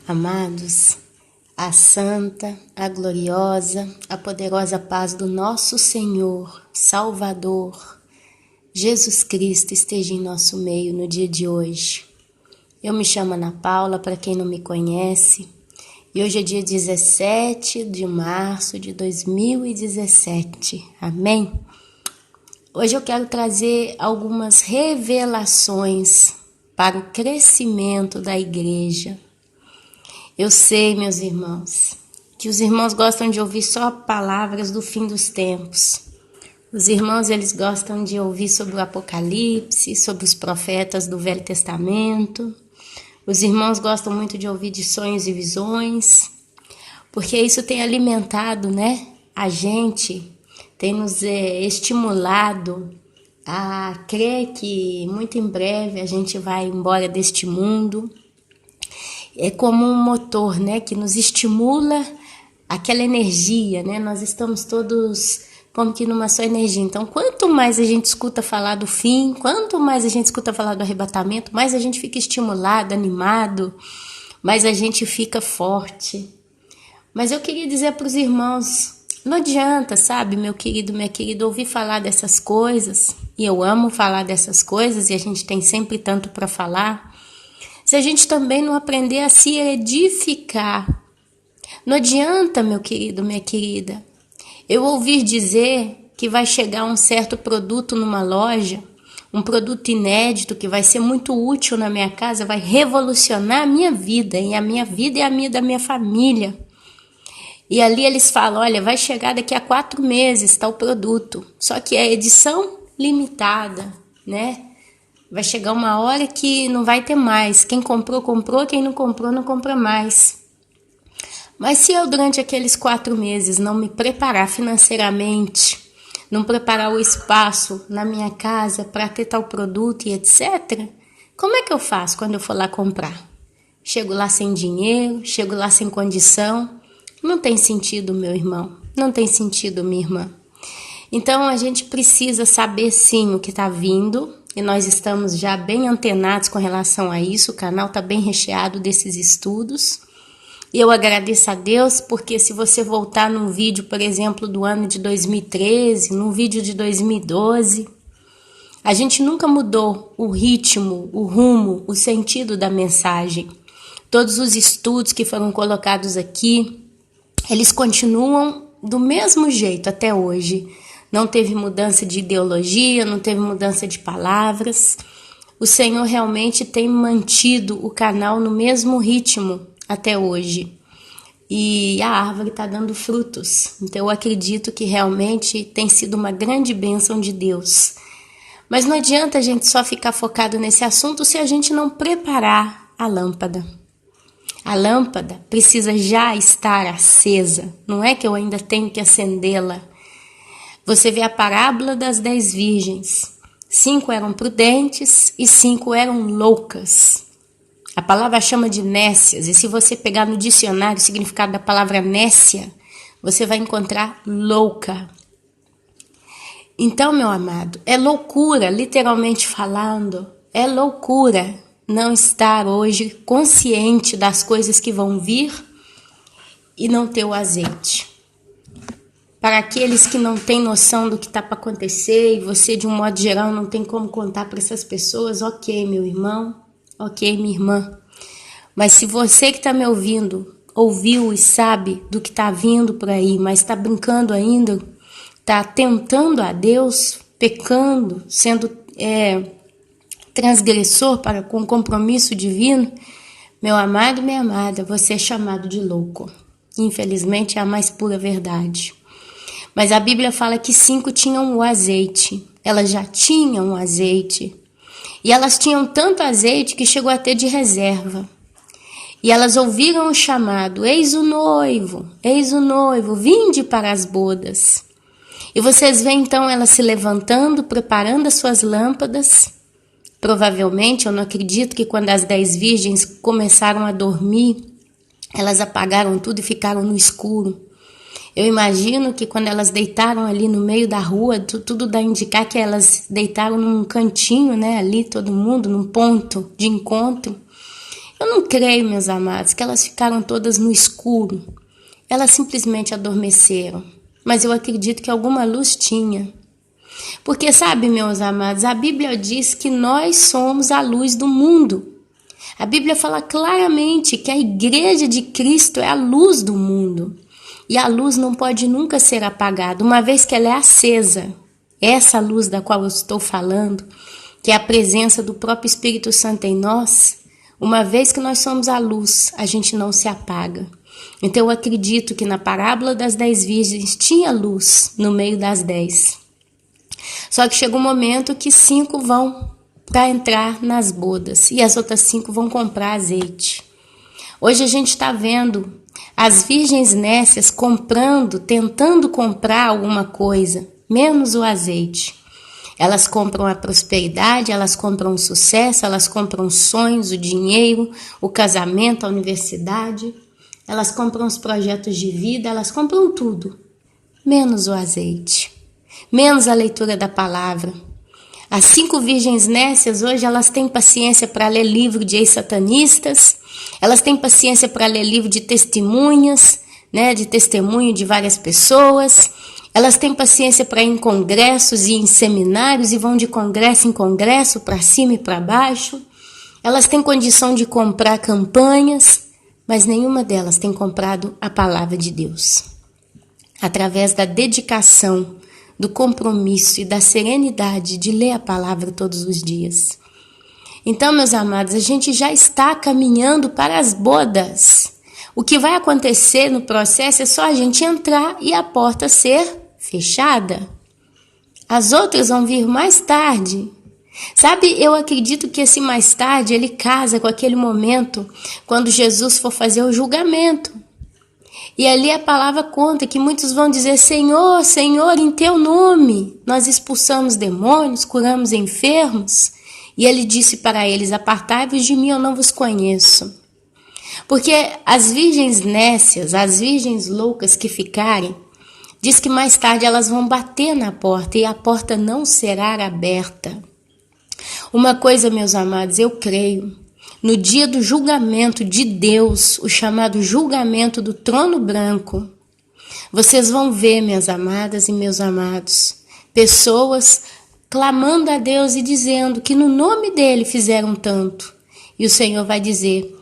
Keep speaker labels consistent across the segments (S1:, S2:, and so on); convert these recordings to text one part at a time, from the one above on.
S1: Amados, a santa, a gloriosa, a poderosa paz do nosso Senhor, Salvador, Jesus Cristo esteja em nosso meio no dia de hoje. Eu me chamo Ana Paula, para quem não me conhece, e hoje é dia 17 de março de 2017, amém? Hoje eu quero trazer algumas revelações para o crescimento da igreja. Eu sei, meus irmãos, que os irmãos gostam de ouvir só palavras do fim dos tempos. Os irmãos, eles gostam de ouvir sobre o Apocalipse, sobre os profetas do Velho Testamento. Os irmãos gostam muito de ouvir de sonhos e visões, porque isso tem alimentado, a gente, tem nos estimulado a crer que muito em breve a gente vai embora deste mundo. É como um motor, que nos estimula aquela energia, Nós estamos todos como que numa só energia. Então, quanto mais a gente escuta falar do fim, quanto mais a gente escuta falar do arrebatamento, mais a gente fica estimulado, animado, mais a gente fica forte. Mas eu queria dizer para os irmãos, não adianta, sabe, meu querido, minha querida, ouvir falar dessas coisas, e eu amo falar dessas coisas, e a gente tem sempre tanto para falar, se a gente também não aprender a se edificar. Não adianta, meu querido, minha querida, eu ouvir dizer que vai chegar um certo produto numa loja, um produto inédito que vai ser muito útil na minha casa, vai revolucionar a minha vida e a minha da minha família. E ali eles falam, olha, vai chegar daqui a 4 meses tal produto, só que é edição limitada, Vai chegar uma hora que não vai ter mais. Quem comprou, comprou. Quem não comprou, não compra mais. Mas se eu, durante aqueles 4 meses, não me preparar financeiramente, não preparar o espaço na minha casa para ter tal produto e etc., como é que eu faço quando eu for lá comprar? Chego lá sem dinheiro, chego lá sem condição. Não tem sentido, meu irmão. Não tem sentido, minha irmã. Então, a gente precisa saber, sim, o que está vindo. E nós estamos já bem antenados com relação a isso, o canal está bem recheado desses estudos. E eu agradeço a Deus, porque se você voltar num vídeo, por exemplo, do ano de 2013, num vídeo de 2012, a gente nunca mudou o ritmo, o rumo, o sentido da mensagem. Todos os estudos que foram colocados aqui, eles continuam do mesmo jeito até hoje. Não teve mudança de ideologia, não teve mudança de palavras. O Senhor realmente tem mantido o canal no mesmo ritmo até hoje. E a árvore está dando frutos. Então eu acredito que realmente tem sido uma grande bênção de Deus. Mas não adianta a gente só ficar focado nesse assunto se a gente não preparar a lâmpada. A lâmpada precisa já estar acesa. Não é que eu ainda tenho que acendê-la. Você vê a parábola das 10 virgens. 5 eram prudentes e 5 eram loucas. A palavra chama de nécias. E se você pegar no dicionário o significado da palavra nécia, você vai encontrar louca. Então, meu amado, é loucura, literalmente falando, é loucura não estar hoje consciente das coisas que vão vir e não ter o azeite. Para aqueles que não têm noção do que está para acontecer e você, de um modo geral, não tem como contar para essas pessoas, ok, meu irmão, ok, minha irmã. Mas se você que está me ouvindo, ouviu e sabe do que está vindo por aí, mas está brincando ainda, está tentando a Deus, pecando, sendo transgressor com compromisso divino, meu amado e minha amada, você é chamado de louco. Infelizmente é a mais pura verdade. Mas a Bíblia fala que 5 tinham o azeite. Elas já tinham o azeite. E elas tinham tanto azeite que chegou a ter de reserva. E elas ouviram o chamado, eis o noivo, vinde para as bodas. E vocês veem então elas se levantando, preparando as suas lâmpadas. Provavelmente, eu não acredito que quando as 10 virgens começaram a dormir, elas apagaram tudo e ficaram no escuro. Eu imagino que quando elas deitaram ali no meio da rua, tudo dá a indicar que elas deitaram num cantinho, ali todo mundo, num ponto de encontro. Eu não creio, meus amados, que elas ficaram todas no escuro. Elas simplesmente adormeceram. Mas eu acredito que alguma luz tinha. Porque, sabe, meus amados, a Bíblia diz que nós somos a luz do mundo. A Bíblia fala claramente que a igreja de Cristo é a luz do mundo. E a luz não pode nunca ser apagada, uma vez que ela é acesa. Essa luz da qual eu estou falando, que é a presença do próprio Espírito Santo em nós, uma vez que nós somos a luz, a gente não se apaga. Então eu acredito que na parábola das 10 virgens tinha luz no meio das 10. Só que chega um momento que 5 vão para entrar nas bodas e as outras 5 vão comprar azeite. Hoje a gente está vendo as virgens nécias comprando, tentando comprar alguma coisa, menos o azeite. Elas compram a prosperidade, elas compram o sucesso, elas compram os sonhos, o dinheiro, o casamento, a universidade. Elas compram os projetos de vida, elas compram tudo, menos o azeite, menos a leitura da palavra. As 5 virgens nécias hoje elas têm paciência para ler livro de ex-satanistas, elas têm paciência para ler livro de testemunhas, né, de testemunho de várias pessoas. Elas têm paciência para ir em congressos e em seminários e vão de congresso em congresso, para cima e para baixo. Elas têm condição de comprar campanhas, mas nenhuma delas tem comprado a palavra de Deus. Através da dedicação, do compromisso e da serenidade de ler a palavra todos os dias. Então, meus amados, a gente já está caminhando para as bodas. O que vai acontecer no processo é só a gente entrar e a porta ser fechada. As outras vão vir mais tarde. Sabe, eu acredito que esse mais tarde ele casa com aquele momento quando Jesus for fazer o julgamento. E ali a palavra conta que muitos vão dizer: Senhor, Senhor, em teu nome nós expulsamos demônios, curamos enfermos. E ele disse para eles: apartai-vos de mim, eu não vos conheço. Porque as virgens nécias, as virgens loucas que ficarem, diz que mais tarde elas vão bater na porta e a porta não será aberta. Uma coisa, meus amados, eu creio, no dia do julgamento de Deus, o chamado julgamento do trono branco, vocês vão ver, minhas amadas e meus amados, pessoas clamando a Deus e dizendo que no nome dele fizeram tanto. E o Senhor vai dizer: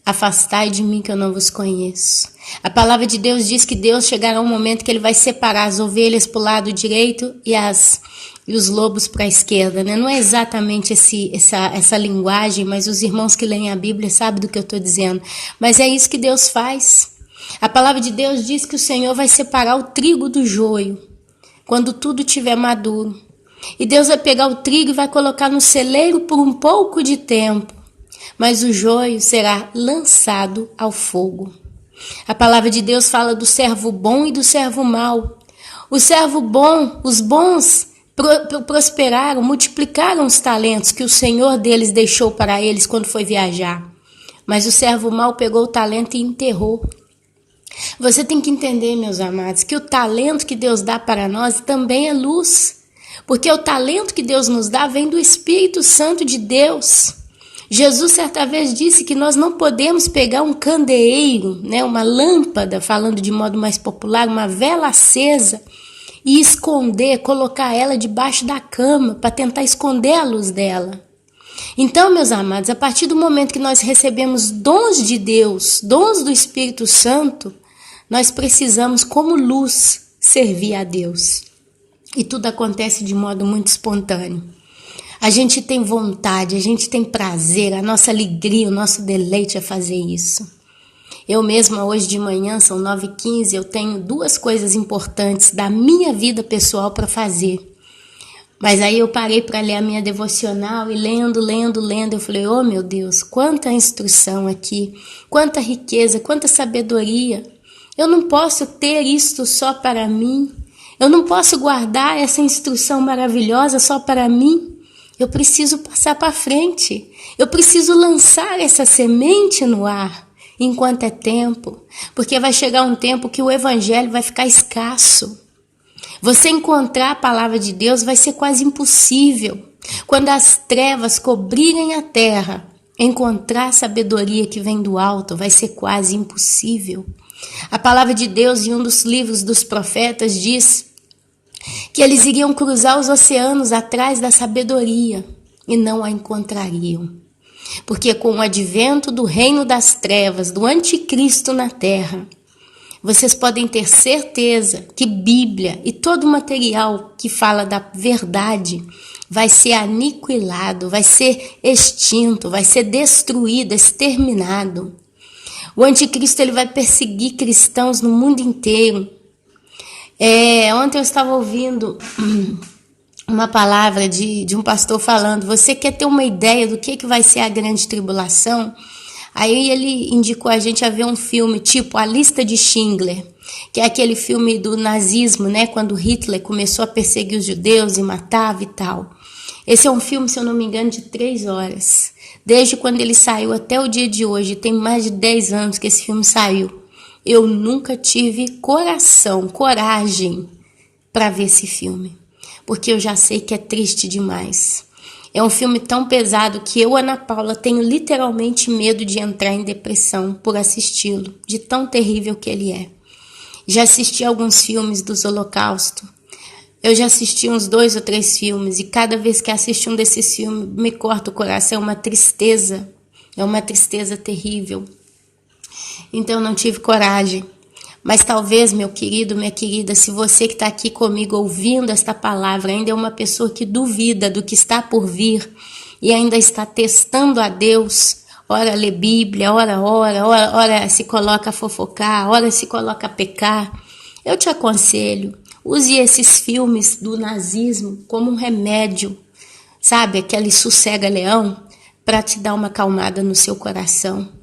S1: afastai de mim que eu não vos conheço. A palavra de Deus diz que Deus chegará um momento que ele vai separar as ovelhas para o lado direito e os lobos para a esquerda, né? Não é exatamente essa linguagem, mas os irmãos que leem a Bíblia sabem do que eu estou dizendo. Mas é isso que Deus faz. A palavra de Deus diz que o Senhor vai separar o trigo do joio, quando tudo estiver maduro. E Deus vai pegar o trigo e vai colocar no celeiro por um pouco de tempo, mas o joio será lançado ao fogo. A palavra de Deus fala do servo bom e do servo mau. O servo bom, os bons prosperaram, multiplicaram os talentos que o Senhor deles deixou para eles quando foi viajar. Mas o servo mau pegou o talento e enterrou. Você tem que entender, meus amados, que o talento que Deus dá para nós também é luz. Porque o talento que Deus nos dá vem do Espírito Santo de Deus. Jesus certa vez disse que nós não podemos pegar um candeeiro, né, uma lâmpada, falando de modo mais popular, uma vela acesa, e esconder, colocar ela debaixo da cama para tentar esconder a luz dela. Então, meus amados, a partir do momento que nós recebemos dons de Deus, dons do Espírito Santo, nós precisamos, como luz, servir a Deus. E tudo acontece de modo muito espontâneo. A gente tem vontade, a gente tem prazer, a nossa alegria, o nosso deleite é fazer isso. Eu mesma hoje de manhã, são 9h15, eu tenho 2 coisas importantes da minha vida pessoal para fazer. Mas aí eu parei para ler a minha devocional e lendo, eu falei: oh meu Deus, quanta instrução aqui, quanta riqueza, quanta sabedoria. Eu não posso ter isto só para mim, eu não posso guardar essa instrução maravilhosa só para mim. Eu preciso passar para frente, eu preciso lançar essa semente no ar enquanto é tempo, porque vai chegar um tempo que o evangelho vai ficar escasso. Você encontrar a palavra de Deus vai ser quase impossível. Quando as trevas cobrirem a terra, Encontrar sabedoria que vem do alto vai ser quase impossível. A palavra de Deus, em um dos livros dos profetas, diz que eles iriam cruzar os oceanos atrás da sabedoria e não a encontrariam. Porque com o advento do reino das trevas, do anticristo na terra, vocês podem ter certeza que Bíblia e todo o material que fala da verdade vai ser aniquilado, vai ser extinto, vai ser destruído, exterminado. O anticristo ele vai perseguir cristãos no mundo inteiro. Ontem eu estava ouvindo uma palavra de um pastor falando, você quer ter uma ideia do que vai ser a grande tribulação? Aí ele indicou a gente a ver um filme tipo A Lista de Schindler, que é aquele filme do nazismo, né? Quando Hitler começou a perseguir os judeus e matava e tal. Esse é um filme, se eu não me engano, de 3 horas. Desde quando ele saiu até o dia de hoje, tem mais de 10 anos que esse filme saiu. Eu nunca tive coragem para ver esse filme, porque eu já sei que é triste demais. É um filme tão pesado que eu, Ana Paula, tenho literalmente medo de entrar em depressão por assisti-lo, de tão terrível que ele é. Já assisti alguns filmes dos Holocausto. Eu já assisti uns 2 ou 3 filmes e cada vez que assisto um desses filmes me corta o coração, é uma tristeza terrível. Então eu não tive coragem. Mas talvez, meu querido, minha querida, se você que está aqui comigo ouvindo esta palavra ainda é uma pessoa que duvida do que está por vir e ainda está testando a Deus, ora lê Bíblia, ora se coloca a fofocar, ora se coloca a pecar, eu te aconselho, use esses filmes do nazismo como um remédio, sabe, aquele sossega-leão, para te dar uma acalmada no seu coração.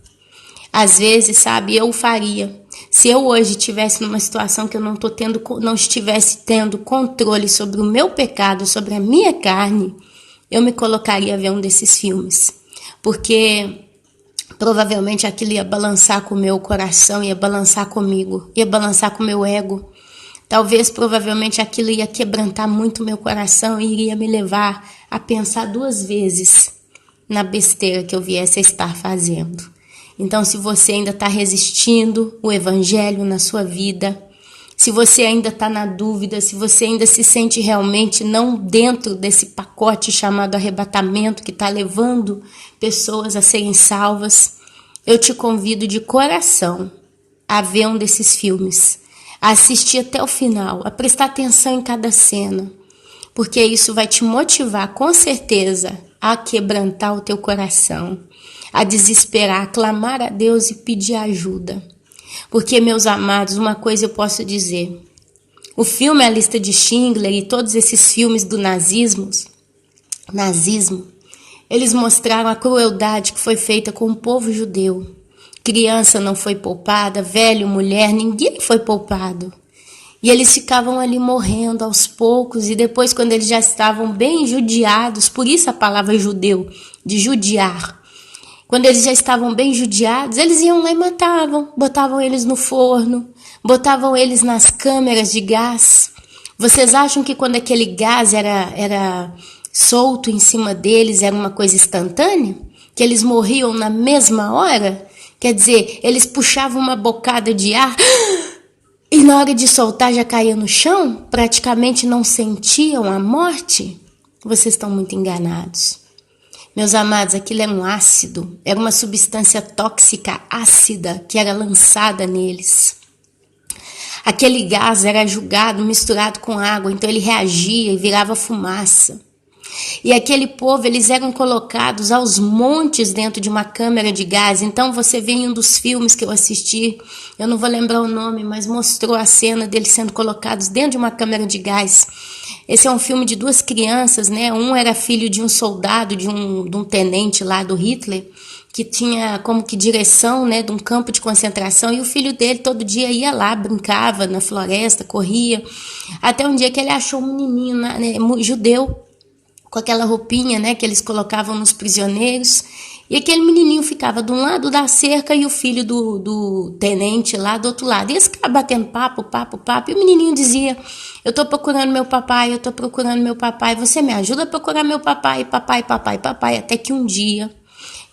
S1: Às vezes, sabe, eu faria. Se eu hoje estivesse numa situação que eu não estivesse tendo controle sobre o meu pecado, sobre a minha carne, eu me colocaria a ver um desses filmes. Porque provavelmente aquilo ia balançar com o meu coração, ia balançar comigo, ia balançar com o meu ego. Talvez, provavelmente, aquilo ia quebrantar muito o meu coração e iria me levar a pensar 2 vezes na besteira que eu viesse a estar fazendo. Então, se você ainda está resistindo o evangelho na sua vida, se você ainda está na dúvida, se você ainda se sente realmente não dentro desse pacote chamado arrebatamento que está levando pessoas a serem salvas, eu te convido de coração a ver um desses filmes, a assistir até o final, a prestar atenção em cada cena, porque isso vai te motivar com certeza a quebrantar o teu coração, a desesperar, a clamar a Deus e pedir ajuda. Porque, meus amados, uma coisa eu posso dizer. O filme A Lista de Schindler e todos esses filmes do nazismo, eles mostraram a crueldade que foi feita com o povo judeu. Criança não foi poupada, velho, mulher, ninguém foi poupado. E eles ficavam ali morrendo aos poucos, e depois, quando eles já estavam bem judiados, por isso a palavra judeu, de judiar. Quando eles já estavam bem judiados, eles iam lá e matavam, botavam eles no forno, botavam eles nas câmeras de gás. Vocês acham que quando aquele gás era solto em cima deles, era uma coisa instantânea? Que eles morriam na mesma hora? Quer dizer, eles puxavam uma bocada de ar e na hora de soltar já caía no chão? Praticamente não sentiam a morte? Vocês estão muito enganados. Meus amados, aquilo era um ácido, era uma substância tóxica ácida que era lançada neles. Aquele gás era jogado, misturado com água, então ele reagia e virava fumaça. E aquele povo, eles eram colocados aos montes dentro de uma câmara de gás. Então você vê em um dos filmes que eu assisti, eu não vou lembrar o nome, mas mostrou a cena deles sendo colocados dentro de uma câmara de gás. Esse é um filme de 2 crianças, né? Um era filho de um soldado, de um tenente lá do Hitler, que tinha como que direção, né, de um campo de concentração, e o filho dele todo dia ia lá, brincava na floresta, corria, até um dia que ele achou um menininho, né, judeu, com aquela roupinha, né, que eles colocavam nos prisioneiros, e aquele menininho ficava de um lado da cerca e o filho do tenente lá do outro lado. E eles ficavam batendo papo, e o menininho dizia, eu tô procurando meu papai, você me ajuda a procurar meu papai, até que um dia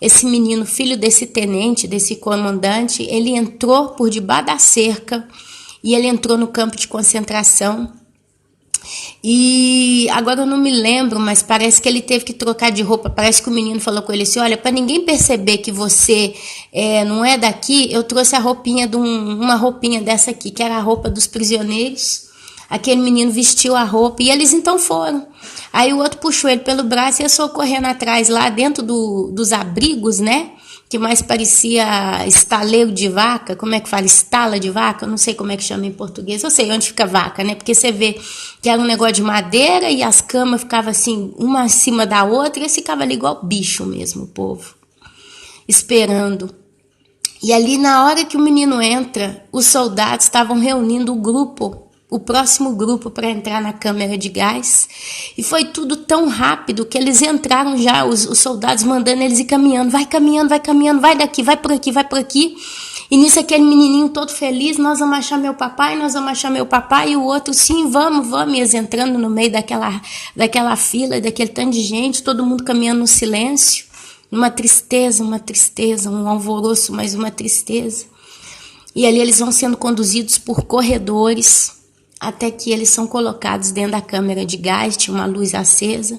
S1: esse menino, filho desse tenente, desse comandante, ele entrou por debaixo da cerca e ele entrou no campo de concentração. E agora eu não me lembro, mas parece que ele teve que trocar de roupa. Parece que o menino falou com ele assim: olha, para ninguém perceber que você não é daqui, eu trouxe a roupinha uma roupinha dessa aqui, que era a roupa dos prisioneiros. Aquele menino vestiu a roupa e eles então foram. Aí o outro puxou ele pelo braço e eu só correndo atrás lá dentro dos abrigos, né? Que mais parecia estaleiro de vaca. Como é que fala? Estala de vaca? Eu não sei como é que chama em português. Eu sei onde fica vaca, né? Porque você vê que era um negócio de madeira e as camas ficavam assim, uma acima da outra, e eles ficavam ali igual bicho mesmo, o povo, esperando. E ali, na hora que o menino entra, os soldados estavam reunindo o grupo, o próximo grupo, para entrar na câmara de gás. E foi tudo tão rápido que eles entraram já, os soldados mandando eles ir caminhando, vai daqui, vai por aqui, vai por aqui. E nisso aquele menininho todo feliz: nós vamos achar meu papai, e o outro: sim, vamos, e eles entrando no meio daquela fila, daquele tanto de gente, todo mundo caminhando no silêncio, uma tristeza, um alvoroço, mas uma tristeza. E ali eles vão sendo conduzidos por corredores, até que eles são colocados dentro da câmara de gás. Tinha uma luz acesa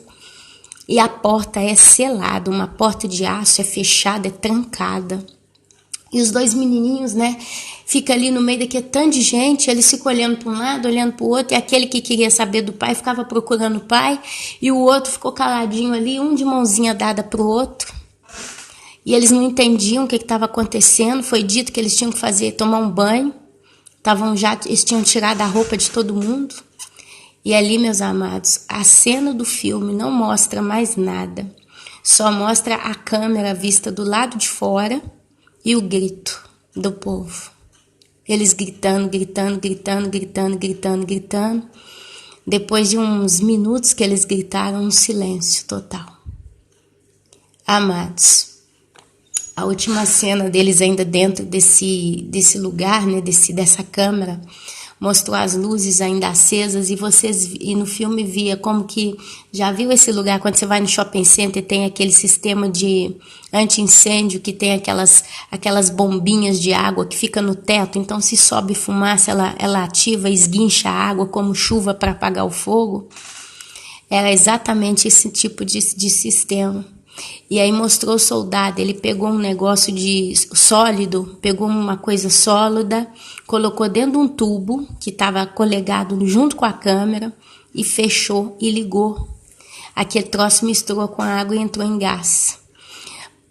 S1: e a porta é selada, uma porta de aço, é fechada, é trancada. E os dois menininhos, né, fica ali no meio daquele tanto de gente, eles ficam olhando para um lado, olhando para o outro, e aquele que queria saber do pai ficava procurando o pai, e o outro ficou caladinho ali, um de mãozinha dada para o outro. E eles não entendiam o que estava acontecendo. Foi dito que eles tinham que tomar um banho. Eles tinham tirado a roupa de todo mundo. E ali, meus amados, a cena do filme não mostra mais nada. Só mostra a câmera vista do lado de fora e o grito do povo. Eles gritando. Depois de uns minutos que eles gritaram, um silêncio total. Amados, a última cena deles ainda dentro desse lugar, né, dessa câmara, mostrou as luzes ainda acesas, e no filme via como que, já viu esse lugar quando você vai no shopping center e tem aquele sistema de anti-incêndio que tem aquelas bombinhas de água que fica no teto, então se sobe fumaça, ela ativa, esguincha a água como chuva para apagar o fogo. Era exatamente esse tipo de sistema. E aí mostrou o soldado, ele pegou um negócio sólido, pegou uma coisa sólida, colocou dentro de um tubo que estava colegado junto com a câmera e fechou e ligou. Aquele troço misturou com a água e entrou em gás.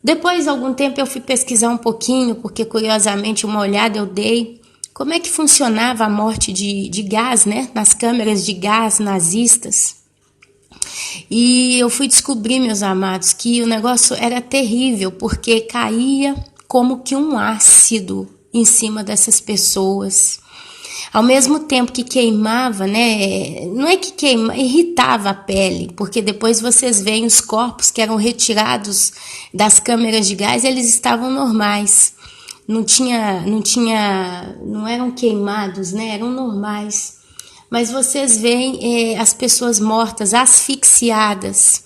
S1: Depois de algum tempo eu fui pesquisar um pouquinho, porque curiosamente uma olhada eu dei como é que funcionava a morte de gás, né, nas câmeras de gás nazistas. E eu fui descobrir, meus amados, que o negócio era terrível, porque caía como que um ácido em cima dessas pessoas. Ao mesmo tempo que queimava, né? Não é que queimava, irritava a pele, porque depois vocês veem os corpos que eram retirados das câmeras de gás, eles estavam normais. Não eram queimados, né? Eram normais. Mas vocês veem as pessoas mortas, asfixiadas.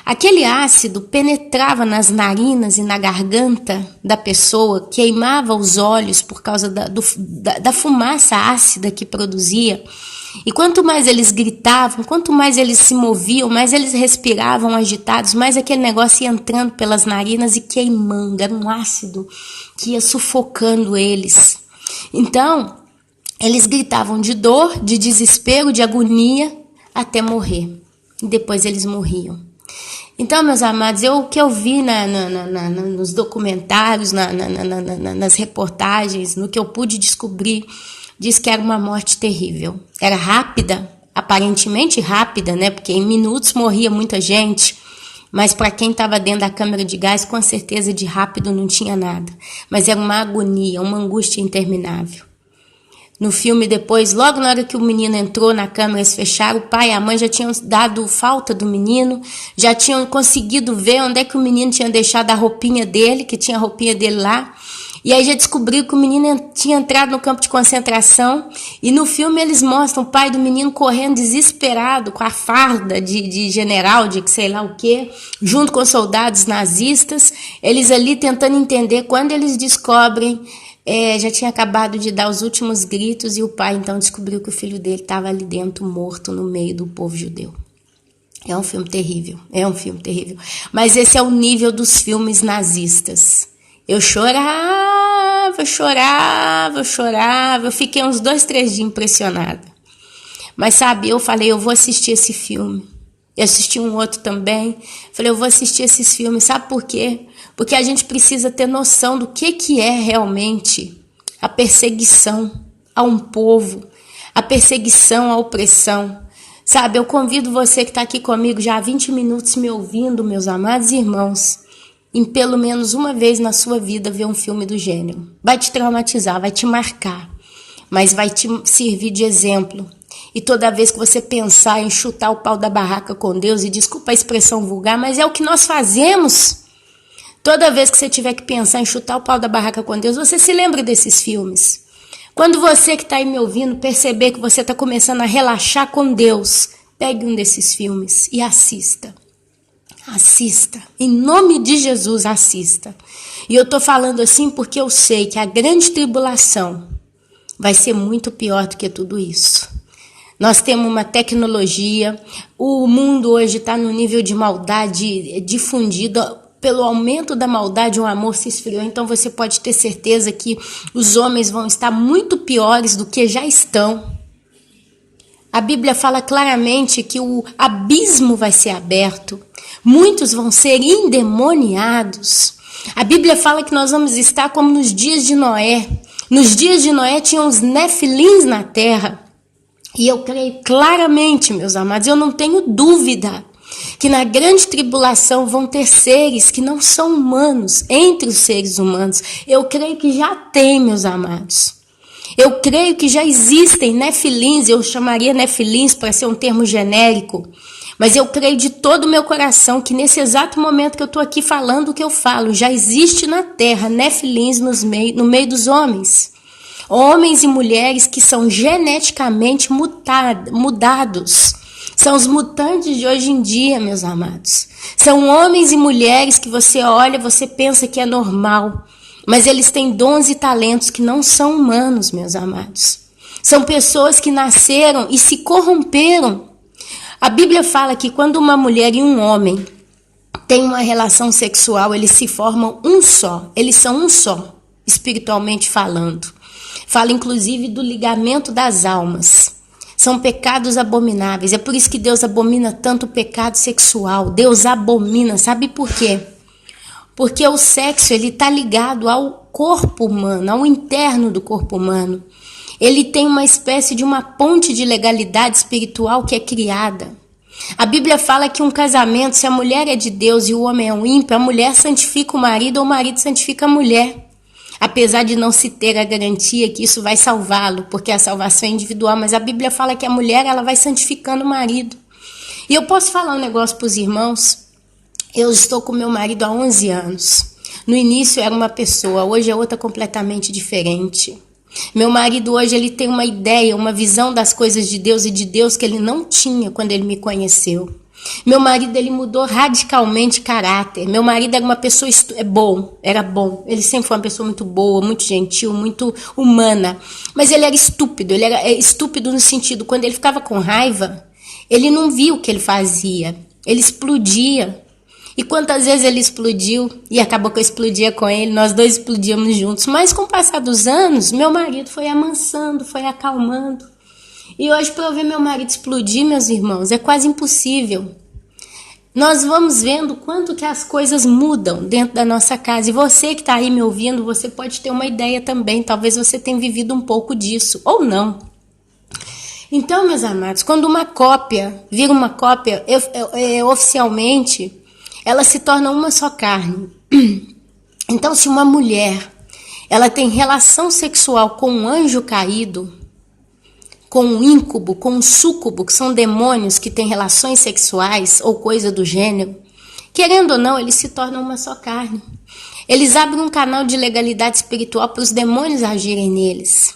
S1: Aquele ácido penetrava nas narinas e na garganta da pessoa, queimava os olhos por causa da fumaça ácida que produzia. E quanto mais eles gritavam, quanto mais eles se moviam, mais eles respiravam agitados, mais aquele negócio ia entrando pelas narinas e queimando. Era um ácido que ia sufocando eles. Então, eles gritavam de dor, de desespero, de agonia, até morrer. E depois eles morriam. Então, meus amados, o que eu vi nos documentários, nas reportagens, no que eu pude descobrir, diz que era uma morte terrível. Era rápida, aparentemente rápida, né? Porque em minutos morria muita gente. Mas para quem estava dentro da câmara de gás, com certeza de rápido não tinha nada. Mas era uma agonia, uma angústia interminável. No filme depois, logo na hora que o menino entrou na câmera, eles fecharam, o pai e a mãe já tinham dado falta do menino, já tinham conseguido ver onde é que o menino tinha deixado a roupinha dele, que tinha a roupinha dele lá, E aí já descobriu que o menino tinha entrado no campo de concentração. E no filme eles mostram o pai do menino correndo desesperado com a farda de general, de sei lá o quê, junto com os soldados nazistas. Eles ali tentando entender. Quando eles descobrem, já tinha acabado de dar os últimos gritos. E o pai então descobriu que o filho dele estava ali dentro, morto no meio do povo judeu. É um filme terrível, Mas esse é o nível dos filmes nazistas. Eu chorava. Eu fiquei uns 2, 3 dias impressionada. Mas sabe, eu falei, eu vou assistir esse filme. Eu assisti um outro também. Falei, eu vou assistir esses filmes. Sabe por quê? Porque a gente precisa ter noção do que é realmente a perseguição a um povo, a perseguição à opressão. Sabe, eu convido você que está aqui comigo já há 20 minutos me ouvindo, meus amados irmãos, em pelo menos uma vez na sua vida ver um filme do gênero. Vai te traumatizar, vai te marcar, mas vai te servir de exemplo. E toda vez que você pensar em chutar o pau da barraca com Deus, e desculpa a expressão vulgar, mas é o que nós fazemos. Toda vez que você tiver que pensar em chutar o pau da barraca com Deus, você se lembra desses filmes. Quando você que está aí me ouvindo perceber que você está começando a relaxar com Deus, pegue um desses filmes e assista. Assista. Em nome de Jesus, assista. E eu estou falando assim porque eu sei que a grande tribulação vai ser muito pior do que tudo isso. Nós temos uma tecnologia, o mundo hoje está no nível de maldade difundido. Pelo aumento da maldade, o amor se esfriou. Então você pode ter certeza que os homens vão estar muito piores do que já estão. A Bíblia fala claramente que o abismo vai ser aberto. Muitos vão ser endemoniados. A Bíblia fala que nós vamos estar como nos dias de Noé. Nos dias de Noé tinham os nefilins na terra. E eu creio claramente, meus amados, eu não tenho dúvida que na grande tribulação vão ter seres que não são humanos entre os seres humanos. Eu creio que já tem, meus amados. Eu creio que já existem nefilins, eu chamaria nefilins para ser um termo genérico, mas eu creio de todo o meu coração que nesse exato momento que eu estou aqui falando o que eu falo, já existe na terra nefilins no meio dos homens. Homens e mulheres que são geneticamente mudados. São os mutantes de hoje em dia, meus amados. São homens e mulheres que você olha, você pensa que é normal. Mas eles têm dons e talentos que não são humanos, meus amados. São pessoas que nasceram e se corromperam. A Bíblia fala que quando uma mulher e um homem têm uma relação sexual, eles se formam um só. Eles são um só, espiritualmente falando. Fala inclusive do ligamento das almas. São pecados abomináveis. É por isso que Deus abomina tanto o pecado sexual. Deus abomina. Sabe por quê? Porque o sexo ele está ligado ao corpo humano, ao interno do corpo humano. Ele tem uma espécie de uma ponte de legalidade espiritual que é criada. A Bíblia fala que um casamento, se a mulher é de Deus e o homem é um ímpio, a mulher santifica o marido ou o marido santifica a mulher. Apesar de não se ter a garantia que isso vai salvá-lo, porque a salvação é individual, mas a Bíblia fala que a mulher ela vai santificando o marido. E eu posso falar um negócio para os irmãos? Eu estou com meu marido há 11 anos. No início era uma pessoa, hoje é outra completamente diferente. Meu marido hoje ele tem uma ideia, uma visão das coisas de Deus e de Deus que ele não tinha quando ele me conheceu. Meu marido ele mudou radicalmente caráter. Meu marido era uma pessoa era bom. Ele sempre foi uma pessoa muito boa, muito gentil, muito humana. Mas ele era estúpido. Ele era estúpido no sentido, quando ele ficava com raiva, ele não via o que ele fazia. Ele explodia. E quantas vezes ele explodiu e acabou que eu explodia com ele, nós dois explodíamos juntos. Mas com o passar dos anos, meu marido foi amansando, foi acalmando. E hoje, para eu ver meu marido explodir, meus irmãos, é quase impossível. Nós vamos vendo quanto que as coisas mudam dentro da nossa casa. E você que está aí me ouvindo, você pode ter uma ideia também. Talvez você tenha vivido um pouco disso, ou não. Então, meus amados, quando uma cópia vira uma cópia, oficialmente, ela se torna uma só carne. Então, se uma mulher ela tem relação sexual com um anjo caído, com um íncube, com um súcubo, que são demônios que têm relações sexuais ou coisa do gênero, querendo ou não, eles se tornam uma só carne. Eles abrem um canal de legalidade espiritual para os demônios agirem neles.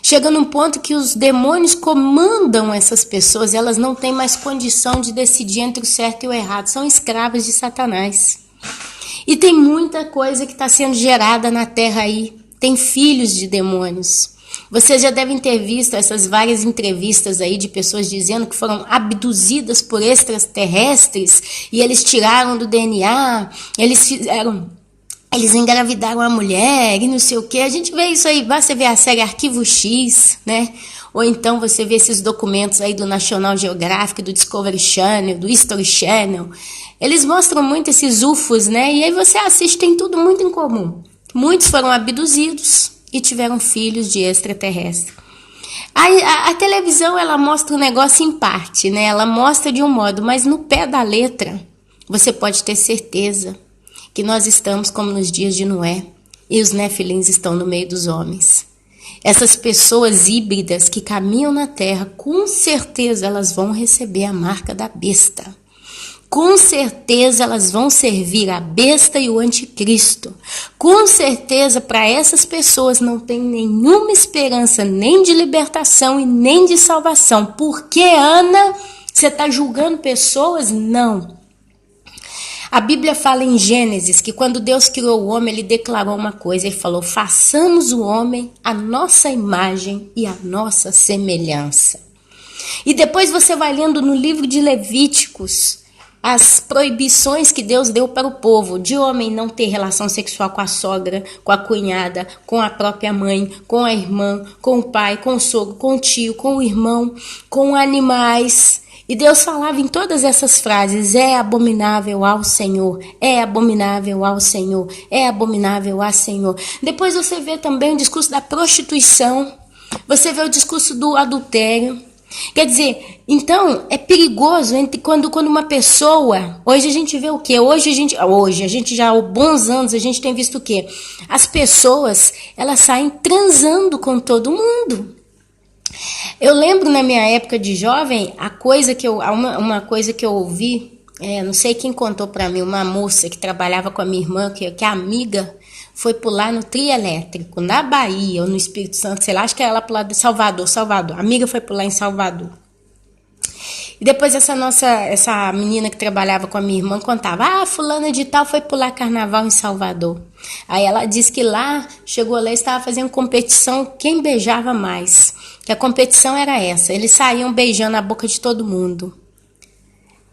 S1: Chega num ponto que os demônios comandam essas pessoas, elas não têm mais condição de decidir entre o certo e o errado, são escravas de Satanás. E tem muita coisa que está sendo gerada na terra aí, tem filhos de demônios. Vocês já devem ter visto essas várias entrevistas aí de pessoas dizendo que foram abduzidas por extraterrestres e eles tiraram do DNA, eles engravidaram a mulher e não sei o que. A gente vê isso aí, você vê a série Arquivo X, né? Ou então você vê esses documentos aí do National Geographic, do Discovery Channel, do History Channel. Eles mostram muito esses UFOs, né? E aí você assiste, tem tudo muito em comum. Muitos foram abduzidos e tiveram filhos de extraterrestre. A televisão, ela mostra o negócio em parte, né? Ela mostra de um modo, mas no pé da letra, você pode ter certeza que nós estamos como nos dias de Noé e os nefilins estão no meio dos homens. Essas pessoas híbridas que caminham na terra, com certeza elas vão receber a marca da besta. Com certeza elas vão servir a besta e o anticristo. Com certeza para essas pessoas não tem nenhuma esperança nem de libertação e nem de salvação. Por que, Ana, você está julgando pessoas? Não. A Bíblia fala em Gênesis que quando Deus criou o homem, ele declarou uma coisa, ele falou: façamos o homem a nossa imagem e a nossa semelhança. E depois você vai lendo no livro de Levíticos as proibições que Deus deu para o povo, de homem não ter relação sexual com a sogra, com a cunhada, com a própria mãe, com a irmã, com o pai, com o sogro, com o tio, com o irmão, com animais. E Deus falava em todas essas frases: é abominável ao Senhor, é abominável ao Senhor, é abominável ao Senhor. Depois você vê também o discurso da prostituição, você vê o discurso do adultério. Quer dizer, então é perigoso quando uma pessoa, hoje a gente vê o quê? Hoje a gente já há bons anos a gente tem visto o quê? As pessoas, elas saem transando com todo mundo. Eu lembro na minha época de jovem, uma coisa que eu ouvi, não sei quem contou para mim, uma moça que trabalhava com a minha irmã, que a amiga foi pular no trio elétrico, na Bahia ou no Espírito Santo, sei lá, acho que era lá pro lado de Salvador. A amiga foi pular em Salvador. E depois essa menina que trabalhava com a minha irmã contava: fulana de tal foi pular carnaval em Salvador. Aí ela disse que lá, chegou lá e estava fazendo competição, quem beijava mais. Que a competição era essa, eles saíam beijando a boca de todo mundo.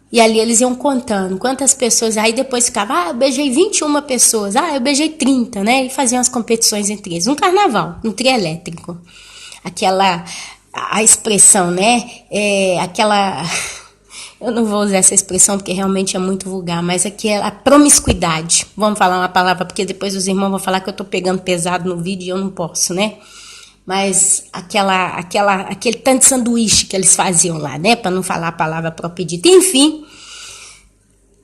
S1: E ali eles iam contando quantas pessoas, aí depois ficava: eu beijei 21 pessoas, eu beijei 30, né? E faziam as competições entre eles. Um carnaval, um trio elétrico. A expressão, né? Eu não vou usar essa expressão porque realmente é muito vulgar, mas a promiscuidade. Vamos falar uma palavra, porque depois os irmãos vão falar que eu tô pegando pesado no vídeo e eu não posso, né? Mas aquele tanto de sanduíche que eles faziam lá, né? Para não falar a palavra própria dita. Enfim,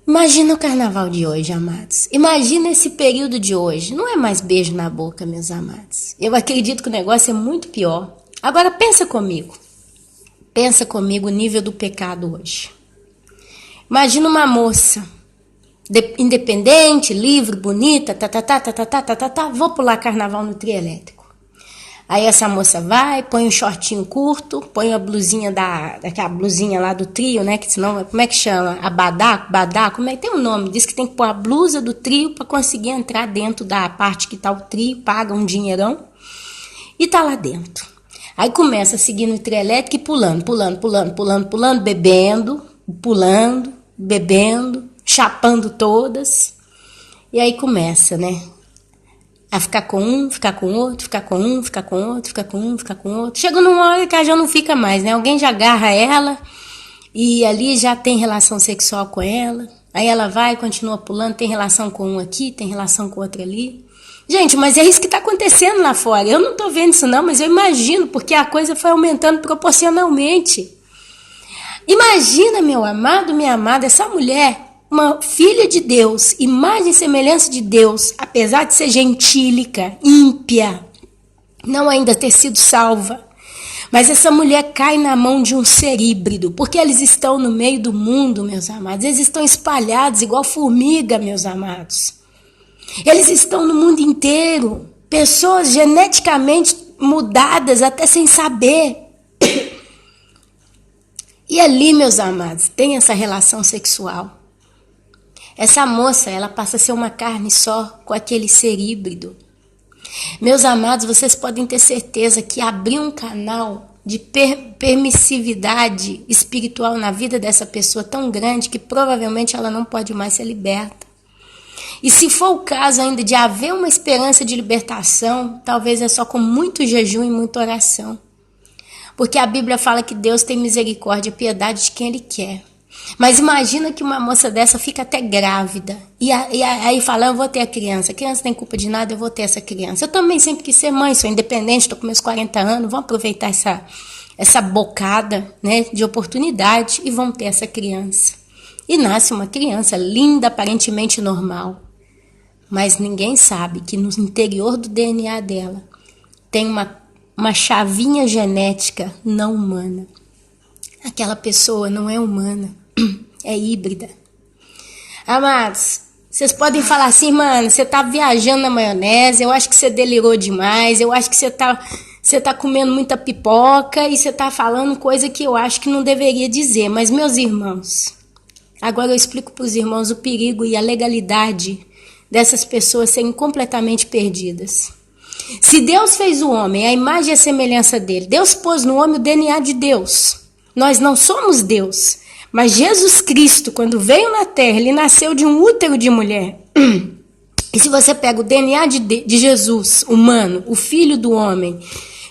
S1: imagina o carnaval de hoje, amados. Imagina esse período de hoje. Não é mais beijo na boca, meus amados. Eu acredito que o negócio é muito pior. Agora pensa comigo. Pensa comigo o nível do pecado hoje. Imagina uma moça independente, livre, bonita, vou pular carnaval no trio elétrico. Aí essa moça vai, põe um shortinho curto, põe a blusinha aquela blusinha lá do trio, né? Que senão, como é que chama? Abadá, como é que tem um nome? Diz que tem que pôr a blusa do trio para conseguir entrar dentro da parte que tá o trio, paga um dinheirão e tá lá dentro. Aí começa a seguir no trio elétrico e pulando, bebendo, chapando todas. E aí começa, né? A ficar com um, ficar com outro. Chega numa hora que ela já não fica mais, né? Alguém já agarra ela e ali já tem relação sexual com ela. Aí ela vai, continua pulando, tem relação com um aqui, tem relação com outro ali. Gente, mas é isso que está acontecendo lá fora. Eu não estou vendo isso não, mas eu imagino, porque a coisa foi aumentando proporcionalmente. Imagina, meu amado, minha amada, essa mulher, uma filha de Deus, imagem e semelhança de Deus, apesar de ser gentílica, ímpia, não ainda ter sido salva. Mas essa mulher cai na mão de um ser híbrido, porque eles estão no meio do mundo, meus amados. Eles estão espalhados igual formiga, meus amados. Eles estão no mundo inteiro. Pessoas geneticamente mudadas até sem saber. E ali, meus amados, tem essa relação sexual. Essa moça, ela passa a ser uma carne só com aquele ser híbrido. Meus amados, vocês podem ter certeza que abrir um canal de permissividade espiritual na vida dessa pessoa tão grande que provavelmente ela não pode mais ser liberta. E se for o caso ainda de haver uma esperança de libertação, talvez é só com muito jejum e muita oração. Porque a Bíblia fala que Deus tem misericórdia e piedade de quem Ele quer. Mas imagina que uma moça dessa fica até grávida. E aí fala, eu vou ter a criança. A criança não tem culpa de nada, eu vou ter essa criança. Eu também sempre quis ser mãe, sou independente, estou com meus 40 anos. Vamos aproveitar essa bocada, né, de oportunidade e vamos ter essa criança. E nasce uma criança linda, aparentemente normal. Mas ninguém sabe que no interior do DNA dela tem uma chavinha genética não humana. Aquela pessoa não é humana, é híbrida. Amados, vocês podem falar assim, mano, você tá viajando na maionese, eu acho que você delirou demais, eu acho que você tá comendo muita pipoca e você tá falando coisa que eu acho que não deveria dizer. Mas, meus irmãos, agora eu explico para os irmãos o perigo e a legalidade dessas pessoas serem completamente perdidas. Se Deus fez o homem, a imagem e a semelhança dele, Deus pôs no homem o DNA de Deus. Nós não somos Deus, mas Jesus Cristo, quando veio na terra, ele nasceu de um útero de mulher. E se você pega o DNA de Jesus, humano, o filho do homem,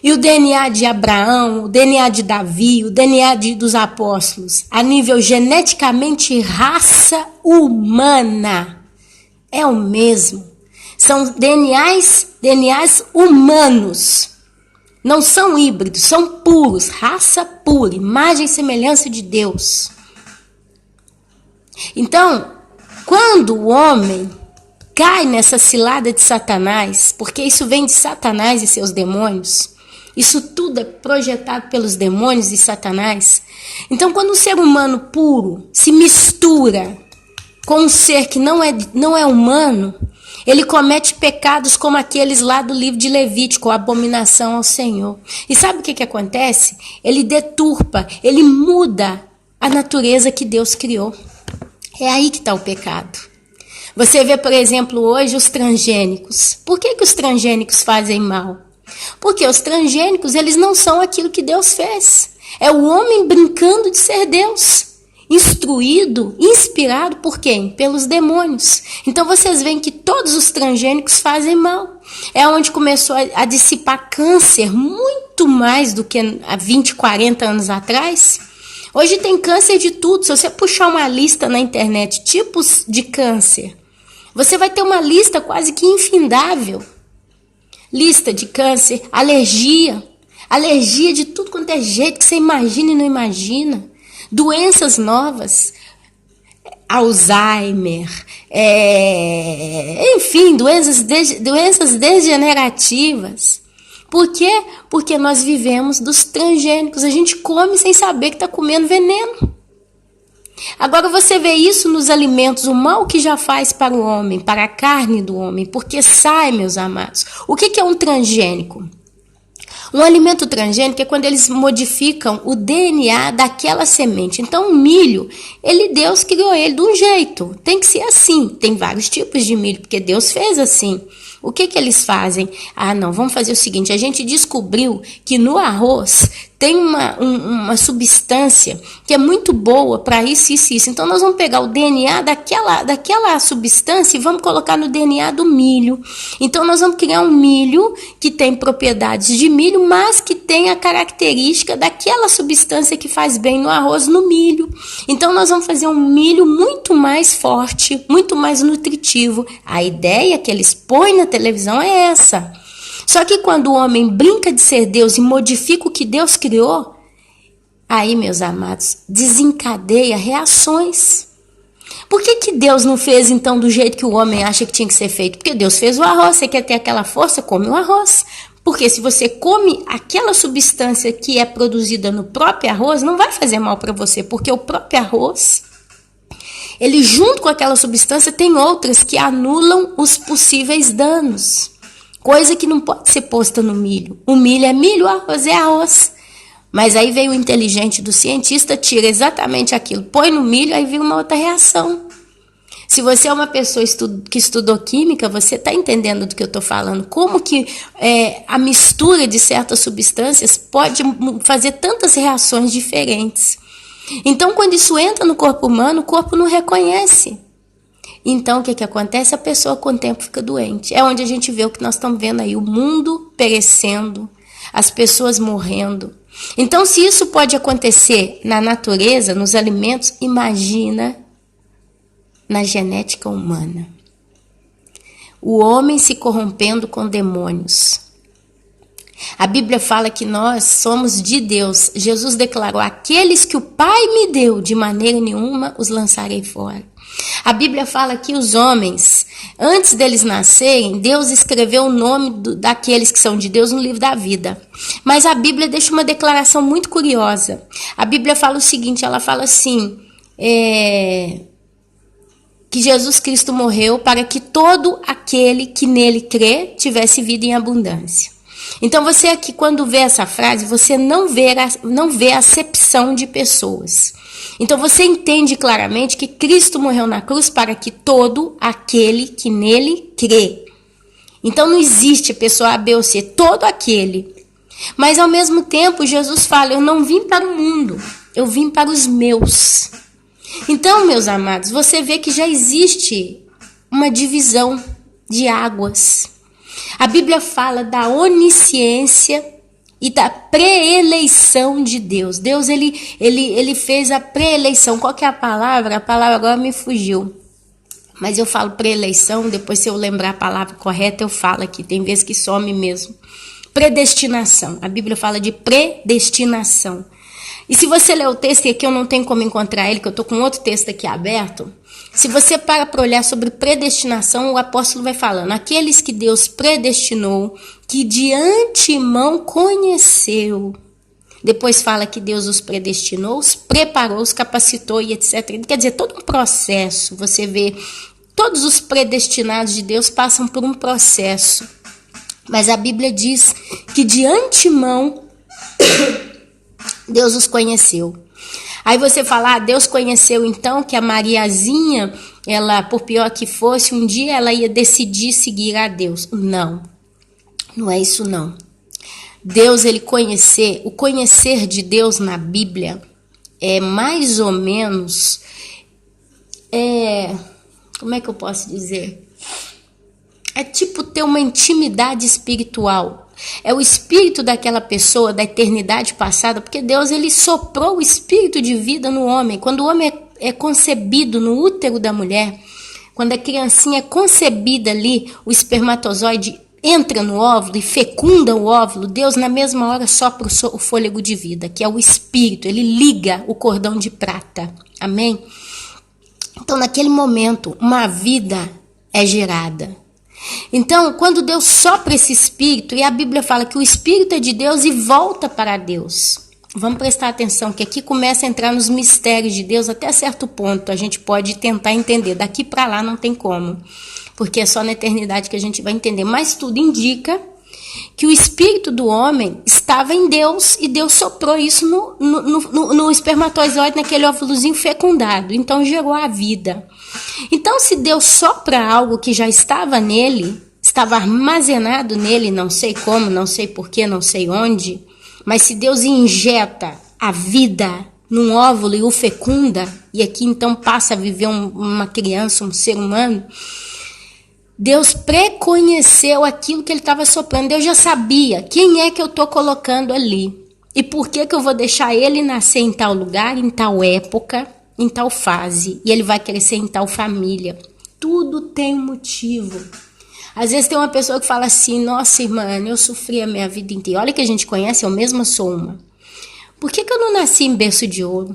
S1: e o DNA de Abraão, o DNA de Davi, o DNA dos apóstolos, a nível geneticamente raça humana, é o mesmo. São DNAs humanos. Não são híbridos, são puros, raça pura, imagem e semelhança de Deus. Então, quando o homem cai nessa cilada de Satanás, porque isso vem de Satanás e seus demônios, isso tudo é projetado pelos demônios e Satanás. Então, quando um ser humano puro se mistura com um ser que não é humano, ele comete pecados como aqueles lá do livro de Levítico, a abominação ao Senhor. E sabe o que acontece? Ele deturpa, ele muda a natureza que Deus criou. É aí que está o pecado. Você vê, por exemplo, hoje os transgênicos. Por que os transgênicos fazem mal? Porque os transgênicos, eles não são aquilo que Deus fez. É o homem brincando de ser Deus. Instruído, inspirado por quem? Pelos demônios. Então vocês veem que todos os transgênicos fazem mal. É onde começou a dissipar câncer muito mais do que há 20, 40 anos atrás. Hoje tem câncer de tudo. Se você puxar uma lista na internet, tipos de câncer, você vai ter uma lista quase que infindável. Lista de câncer, alergia de tudo quanto é jeito que você imagina e não imagina. Doenças novas, Alzheimer, enfim, doenças degenerativas. Por quê? Porque nós vivemos dos transgênicos. A gente come sem saber que está comendo veneno. Agora você vê isso nos alimentos, o mal que já faz para o homem, para a carne do homem, porque sai, meus amados. O que é um transgênico? Um alimento transgênico é quando eles modificam o DNA daquela semente. Então, o milho, Deus criou ele de um jeito. Tem que ser assim. Tem vários tipos de milho, porque Deus fez assim. O que eles fazem? Vamos fazer o seguinte. A gente descobriu que no arroz tem uma substância que é muito boa para isso. Então, nós vamos pegar o DNA daquela substância e vamos colocar no DNA do milho. Então, nós vamos criar um milho que tem propriedades de milho, mas que tem a característica daquela substância que faz bem no arroz, no milho. Então, nós vamos fazer um milho muito mais forte, muito mais nutritivo. A ideia que eles põem na televisão é essa. Só que quando o homem brinca de ser Deus e modifica o que Deus criou, aí, meus amados, desencadeia reações. Por que Deus não fez, então, do jeito que o homem acha que tinha que ser feito? Porque Deus fez o arroz, você quer ter aquela força, come o arroz. Porque se você come aquela substância que é produzida no próprio arroz, não vai fazer mal para você, porque o próprio arroz, ele junto com aquela substância tem outras que anulam os possíveis danos. Coisa que não pode ser posta no milho. O milho é milho, o arroz é arroz. Mas aí vem o inteligente do cientista, tira exatamente aquilo, põe no milho, aí vira uma outra reação. Se você é uma pessoa que estudou química, você está entendendo do que eu estou falando. Como que a mistura de certas substâncias pode fazer tantas reações diferentes. Então, quando isso entra no corpo humano, o corpo não reconhece. Então, o que acontece? A pessoa com o tempo fica doente. É onde a gente vê o que nós estamos vendo aí, o mundo perecendo, as pessoas morrendo. Então, se isso pode acontecer na natureza, nos alimentos, imagina na genética humana. O homem se corrompendo com demônios. A Bíblia fala que nós somos de Deus. Jesus declarou: aqueles que o Pai me deu, de maneira nenhuma os lançarei fora. A Bíblia fala que os homens, antes deles nascerem, Deus escreveu o nome daqueles que são de Deus no livro da vida. Mas a Bíblia deixa uma declaração muito curiosa. A Bíblia fala o seguinte, ela fala assim, que Jesus Cristo morreu para que todo aquele que nele crê tivesse vida em abundância. Então você aqui, quando vê essa frase, você não vê acepção de pessoas. Então você entende claramente que Cristo morreu na cruz para que todo aquele que nele crê. Então não existe pessoa A, B ou C, todo aquele. Mas ao mesmo tempo Jesus fala: eu não vim para o mundo, eu vim para os meus. Então, meus amados, você vê que já existe uma divisão de águas. A Bíblia fala da onisciência e da preeleição de Deus. Deus, ele fez a preeleição. Qual que é a palavra? A palavra agora me fugiu. Mas eu falo preeleição, depois se eu lembrar a palavra correta eu falo aqui. Tem vezes que some mesmo. Predestinação. A Bíblia fala de predestinação. E se você ler o texto, e aqui eu não tenho como encontrar ele, que eu estou com outro texto aqui aberto, se você para olhar sobre predestinação, o apóstolo vai falando: aqueles que Deus predestinou, que de antemão conheceu. Depois fala que Deus os predestinou, os preparou, os capacitou e etc. Quer dizer, todo um processo. Você vê, todos os predestinados de Deus passam por um processo. Mas a Bíblia diz que de antemão Deus os conheceu. Aí você fala: Deus conheceu então que a Mariazinha, ela, por pior que fosse, um dia ela ia decidir seguir a Deus. Não, não é isso não. Deus, o conhecer de Deus na Bíblia é mais ou menos, como é que eu posso dizer? É tipo ter uma intimidade espiritual. É o espírito daquela pessoa, da eternidade passada, porque Deus, ele soprou o espírito de vida no homem. Quando o homem é concebido no útero da mulher, quando a criancinha é concebida ali, o espermatozoide entra no óvulo e fecunda o óvulo, Deus na mesma hora sopra o fôlego de vida, que é o espírito, ele liga o cordão de prata. Amém? Então, naquele momento, uma vida é gerada. Então, quando Deus sopra esse espírito, e a Bíblia fala que o espírito é de Deus e volta para Deus. Vamos prestar atenção que aqui começa a entrar nos mistérios de Deus até certo ponto. A gente pode tentar entender. Daqui para lá não tem como, porque é só na eternidade que a gente vai entender. Mas tudo indica que o espírito do homem estava em Deus e Deus soprou isso no espermatozoide, naquele óvulozinho fecundado. Então gerou a vida. Então, se Deus sopra algo que já estava nele, estava armazenado nele, não sei como, não sei porquê, não sei onde, mas se Deus injeta a vida num óvulo e o fecunda, e aqui então passa a viver uma criança, um ser humano, Deus preconheceu aquilo que ele estava soprando. Deus já sabia quem é que eu estou colocando ali e por que eu vou deixar ele nascer em tal lugar, em tal época, em tal fase, e ele vai crescer em tal família. Tudo tem motivo. Às vezes tem uma pessoa que fala assim: nossa, irmã, eu sofri a minha vida inteira. Olha que a gente conhece, eu mesma sou uma. Por que eu não nasci em berço de ouro?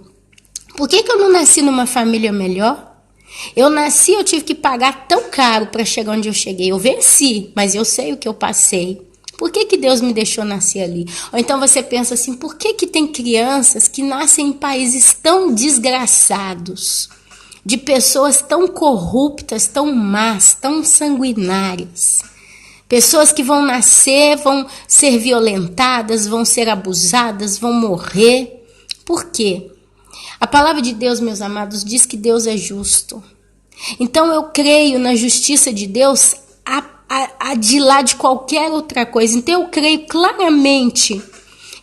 S1: Por que eu não nasci numa família melhor? Eu nasci, eu tive que pagar tão caro para chegar onde eu cheguei. Eu venci, mas eu sei o que eu passei. Por que Deus me deixou nascer ali? Ou então você pensa assim: por que tem crianças que nascem em países tão desgraçados? de pessoas tão corruptas, tão más, tão sanguinárias. Pessoas que vão nascer, vão ser violentadas, vão ser abusadas, vão morrer. Por quê? A palavra de Deus, meus amados, diz que Deus é justo. Então eu creio na justiça de Deus de lá de qualquer outra coisa. Então eu creio claramente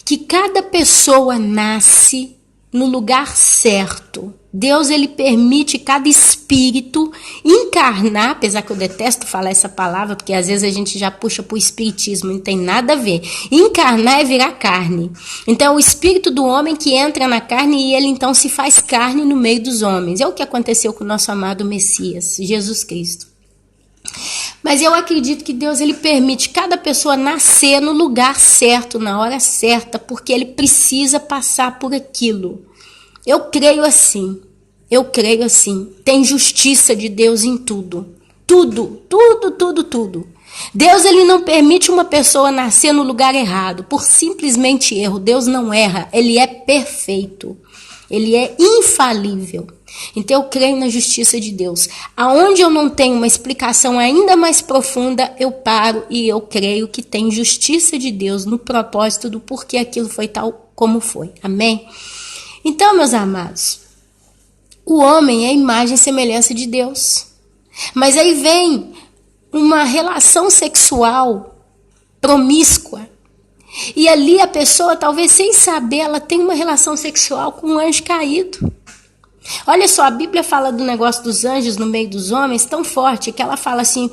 S1: que cada pessoa nasce no lugar certo. Deus, ele permite cada espírito encarnar, apesar que eu detesto falar essa palavra, porque às vezes a gente já puxa para o espiritismo, não tem nada a ver. Encarnar é virar carne. Então, o espírito do homem que entra na carne e ele então se faz carne no meio dos homens. É o que aconteceu com o nosso amado Messias, Jesus Cristo. Mas eu acredito que Deus, ele permite cada pessoa nascer no lugar certo, na hora certa, porque ele precisa passar por aquilo. Eu creio assim. Tem justiça de Deus em tudo. Tudo. Deus, ele não permite uma pessoa nascer no lugar errado, por simplesmente erro. Deus não erra, ele é perfeito. Ele é infalível. Então eu creio na justiça de Deus. Aonde eu não tenho uma explicação ainda mais profunda, eu paro e eu creio que tem justiça de Deus no propósito do porquê aquilo foi tal como foi. Amém? Então, meus amados, o homem é a imagem e semelhança de Deus. Mas aí vem uma relação sexual promíscua. E ali a pessoa, talvez sem saber, ela tem uma relação sexual com um anjo caído. Olha só, a Bíblia fala do negócio dos anjos no meio dos homens tão forte que ela fala assim,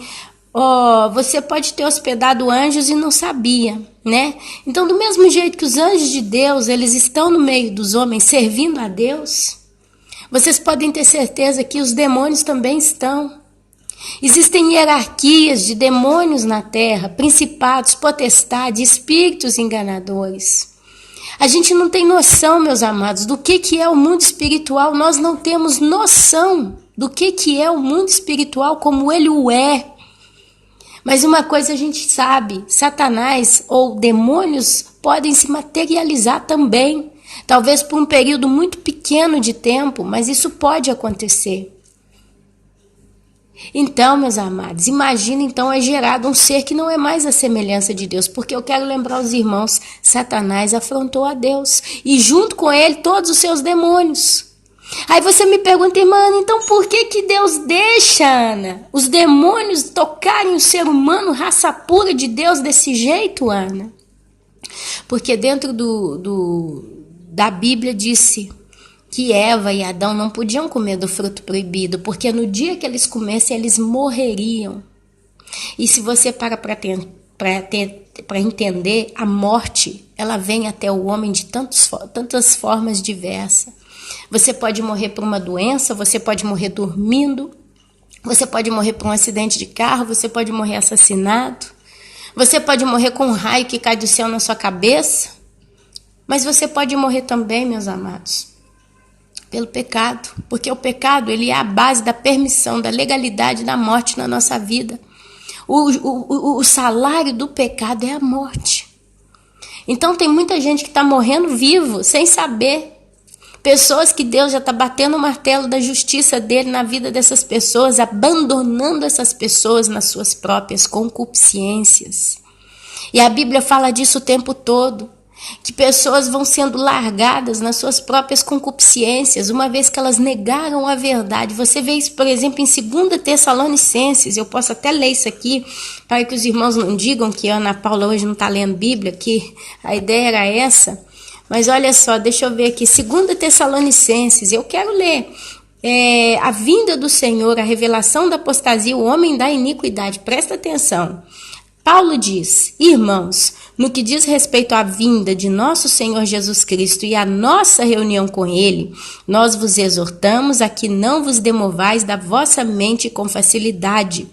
S1: você pode ter hospedado anjos e não sabia, né? Então, do mesmo jeito que os anjos de Deus, eles estão no meio dos homens servindo a Deus, vocês podem ter certeza que os demônios também estão. Existem hierarquias de demônios na terra, principados, potestades, espíritos enganadores. A gente não tem noção, meus amados, do que é o mundo espiritual. Nós não temos noção do que é o mundo espiritual como ele o é. Mas uma coisa a gente sabe, Satanás ou demônios podem se materializar também. Talvez por um período muito pequeno de tempo, mas isso pode acontecer. Então, meus amados, imagina então é gerado um ser que não é mais a semelhança de Deus, porque eu quero lembrar os irmãos, Satanás afrontou a Deus e junto com ele todos os seus demônios. Aí você me pergunta, irmã, então por que Deus deixa, Ana, os demônios tocarem o ser humano, raça pura de Deus desse jeito, Ana? Porque dentro da Bíblia disse que Eva e Adão não podiam comer do fruto proibido, porque no dia que eles comessem, eles morreriam. E se você para entender, a morte, ela vem até o homem de tantas formas diversas. Você pode morrer por uma doença, você pode morrer dormindo, você pode morrer por um acidente de carro, você pode morrer assassinado, você pode morrer com um raio que cai do céu na sua cabeça, mas você pode morrer também, meus amados, pelo pecado, porque o pecado, ele é a base da permissão, da legalidade da morte na nossa vida. O salário do pecado é a morte. Então tem muita gente que está morrendo vivo, sem saber. Pessoas que Deus já está batendo o martelo da justiça dele na vida dessas pessoas, abandonando essas pessoas nas suas próprias concupiscências. E a Bíblia fala disso o tempo todo. Que pessoas vão sendo largadas nas suas próprias concupiscências, uma vez que elas negaram a verdade. Você vê isso, por exemplo, em 2 Tessalonicenses. Eu posso até ler isso aqui, para que os irmãos não digam que a Ana Paula hoje não está lendo Bíblia, que a ideia era essa. Mas olha só, deixa eu ver aqui, 2 Tessalonicenses, eu quero ler. A vinda do Senhor, a revelação da apostasia, o homem da iniquidade. Presta atenção. Paulo diz, irmãos, no que diz respeito à vinda de nosso Senhor Jesus Cristo e à nossa reunião com Ele, nós vos exortamos a que não vos demovais da vossa mente com facilidade,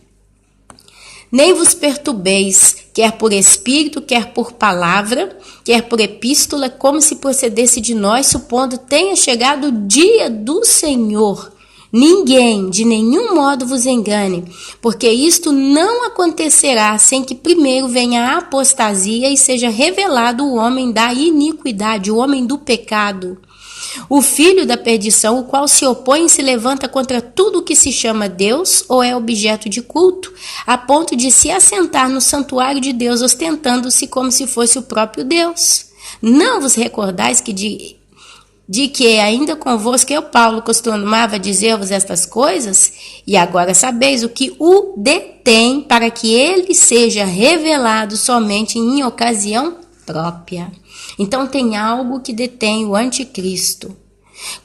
S1: nem vos perturbeis, quer por espírito, quer por palavra, quer por epístola, como se procedesse de nós, supondo tenha chegado o dia do Senhor. Ninguém, de nenhum modo vos engane, porque isto não acontecerá sem que primeiro venha a apostasia e seja revelado o homem da iniquidade, o homem do pecado, O filho da perdição, o qual se opõe e se levanta contra tudo o que se chama Deus ou é objeto de culto, a ponto de se assentar no santuário de Deus, ostentando-se como se fosse o próprio Deus. Não vos recordais que de que ainda convosco eu, Paulo, costumava dizer-vos estas coisas? E agora sabeis o que o detém, para que ele seja revelado somente em ocasião própria. Então tem algo que detém o anticristo.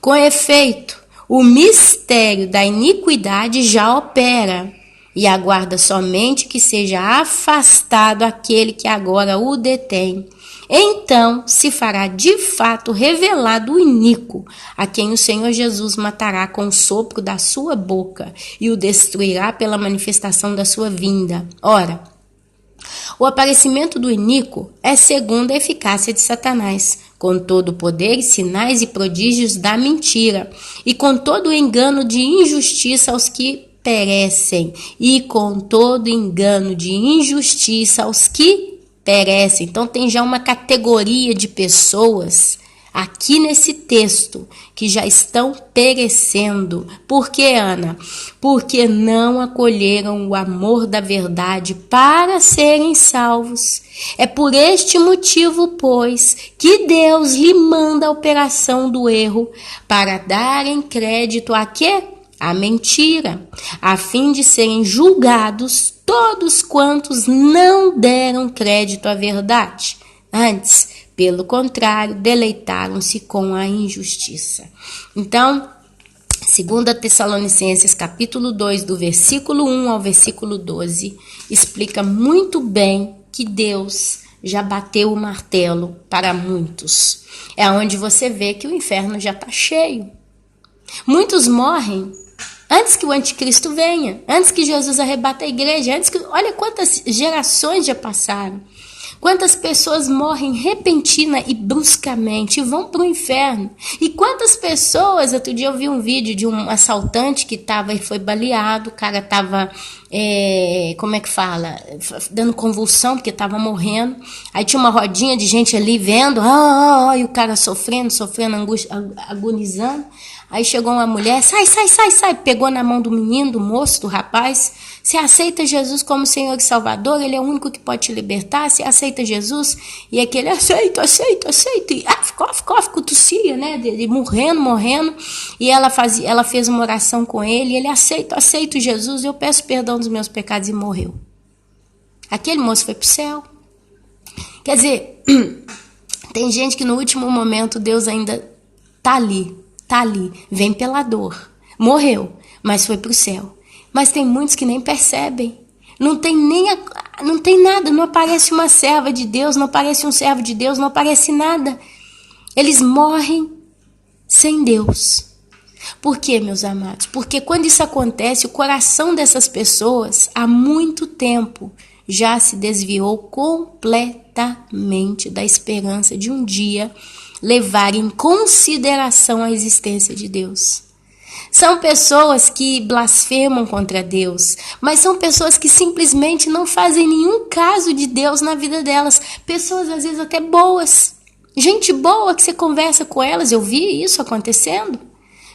S1: Com efeito, o mistério da iniquidade já opera e aguarda somente que seja afastado aquele que agora o detém. Então se fará de fato revelado o iníquo, a quem o Senhor Jesus matará com o sopro da sua boca e o destruirá pela manifestação da sua vinda. Ora, o aparecimento do iníquo é segundo a eficácia de Satanás, com todo o poder, sinais e prodígios da mentira, e com todo o engano de injustiça aos que perecem, e com todo engano de injustiça aos que perecem. Então tem já uma categoria de pessoas aqui nesse texto que já estão perecendo. Por que, Ana? Porque não acolheram o amor da verdade para serem salvos. É por este motivo, pois, que Deus lhe manda a operação do erro para darem crédito a quê? A mentira, a fim de serem julgados todos quantos não deram crédito à verdade. Antes, pelo contrário, deleitaram-se com a injustiça. Então, 2 Tessalonicenses capítulo 2, do versículo 1 ao versículo 12, explica muito bem que Deus já bateu o martelo para muitos. É onde você vê que o inferno já está cheio. Muitos morrem antes que o anticristo venha, antes que Jesus arrebata a igreja, olha quantas gerações já passaram. Quantas pessoas morrem repentina e bruscamente e vão para o inferno. E quantas pessoas, outro dia eu vi um vídeo de um assaltante que foi baleado, o cara estava, dando convulsão porque estava morrendo. Aí tinha uma rodinha de gente ali vendo, e o cara sofrendo, agonizando. Aí chegou uma mulher, sai, pegou na mão do menino, do moço, do rapaz. Você aceita Jesus como Senhor e Salvador? Ele é o único que pode te libertar. Você aceita Jesus? E aquele, aceito. E ficou tossia, né? Ele morrendo. E ela fez uma oração com ele. E ele, aceito Jesus. Eu peço perdão dos meus pecados, e morreu. Aquele moço foi pro céu. Quer dizer, tem gente que no último momento Deus ainda tá ali, vem pela dor, morreu, mas foi pro céu. Mas tem muitos que nem percebem, não tem nada, não aparece uma serva de Deus, não aparece um servo de Deus, não aparece nada. Eles morrem sem Deus. Por quê, meus amados? Porque quando isso acontece, o coração dessas pessoas, há muito tempo, já se desviou completamente da esperança de um dia levar em consideração a existência de Deus. São pessoas que blasfemam contra Deus, mas são pessoas que simplesmente não fazem nenhum caso de Deus na vida delas. Pessoas às vezes até boas, gente boa que você conversa com elas, eu vi isso acontecendo.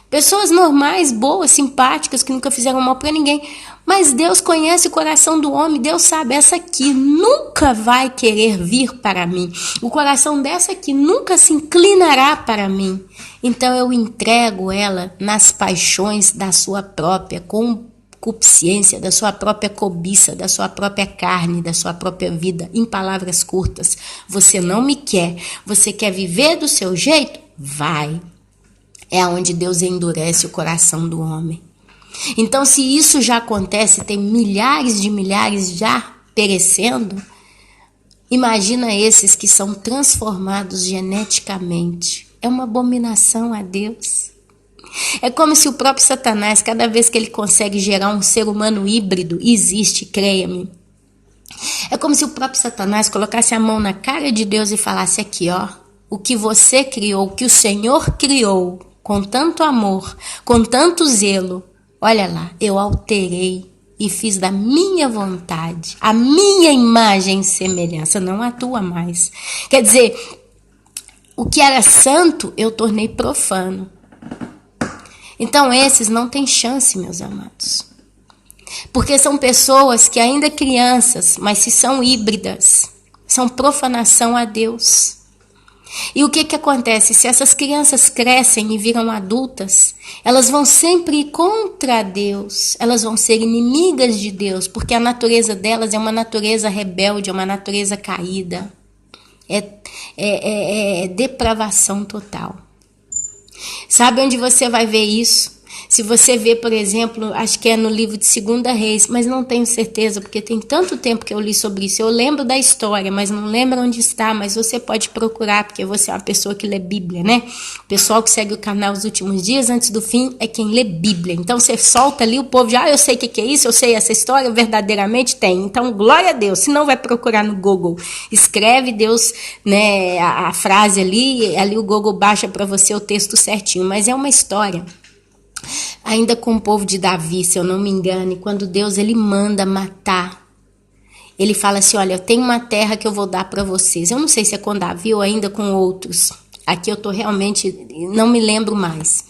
S1: Pessoas normais, boas, simpáticas, que nunca fizeram mal para ninguém. Mas Deus conhece o coração do homem. Deus sabe, essa aqui nunca vai querer vir para mim. O coração dessa aqui nunca se inclinará para mim. Então eu entrego ela nas paixões da sua própria concupiscência, da sua própria cobiça, da sua própria carne, da sua própria vida. Em palavras curtas, você não me quer. Você quer viver do seu jeito? Vai. É onde Deus endurece o coração do homem. Então, se isso já acontece, tem milhares de milhares já perecendo, imagina esses que são transformados geneticamente. É uma abominação a Deus. É como se o próprio Satanás, cada vez que ele consegue gerar um ser humano híbrido, existe, creia-me. É como se o próprio Satanás colocasse a mão na cara de Deus e falasse aqui, o que você criou, o que o Senhor criou, com tanto amor, com tanto zelo, olha lá, eu alterei e fiz da minha vontade, a minha imagem e semelhança, não a tua mais. Quer dizer, O que era santo, eu tornei profano. Então esses não têm chance, meus amados. Porque são pessoas que ainda crianças, mas se são híbridas, são profanação a Deus. E o que acontece? Se essas crianças crescem e viram adultas, elas vão sempre ir contra Deus, elas vão ser inimigas de Deus, porque a natureza delas é uma natureza rebelde, é uma natureza caída. É depravação total. Sabe onde você vai ver isso? Se você vê, por exemplo, acho que é no livro de 2 Reis, mas não tenho certeza, porque tem tanto tempo que eu li sobre isso. Eu lembro da história, mas não lembro onde está, mas você pode procurar, porque você é uma pessoa que lê Bíblia, né? O pessoal que segue o canal Os Últimos Dias, Antes do Fim, é quem lê Bíblia. Então você solta ali, o povo já, eu sei o que é isso, eu sei essa história, verdadeiramente tem. Então, glória a Deus. Se não, vai procurar no Google. Escreve Deus, né, a frase ali o Google baixa para você o texto certinho, mas é uma história. Ainda com o povo de Davi, se eu não me engano, quando Deus ele manda matar, ele fala assim, olha, eu tenho uma terra que eu vou dar para vocês. Eu não sei se é com Davi ou ainda com outros. Aqui eu tô realmente, não me lembro mais.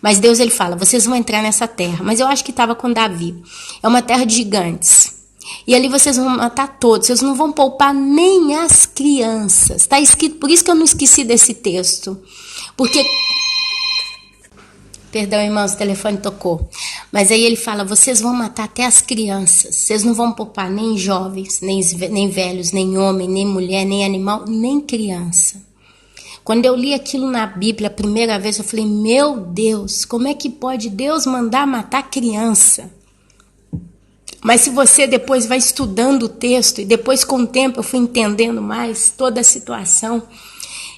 S1: Mas Deus ele fala, vocês vão entrar nessa terra. Mas eu acho que estava com Davi. É uma terra de gigantes. E ali vocês vão matar todos, vocês não vão poupar nem as crianças. Está escrito, por isso que eu não esqueci desse texto. Porque... Perdão, irmãos, o telefone tocou. Mas aí ele fala, vocês vão matar até as crianças. Vocês não vão poupar nem jovens, nem velhos, nem homem, nem mulher, nem animal, nem criança. Quando eu li aquilo na Bíblia a primeira vez, eu falei, meu Deus, como é que pode Deus mandar matar criança? Mas se você depois vai estudando o texto, e depois com o tempo eu fui entendendo mais toda a situação,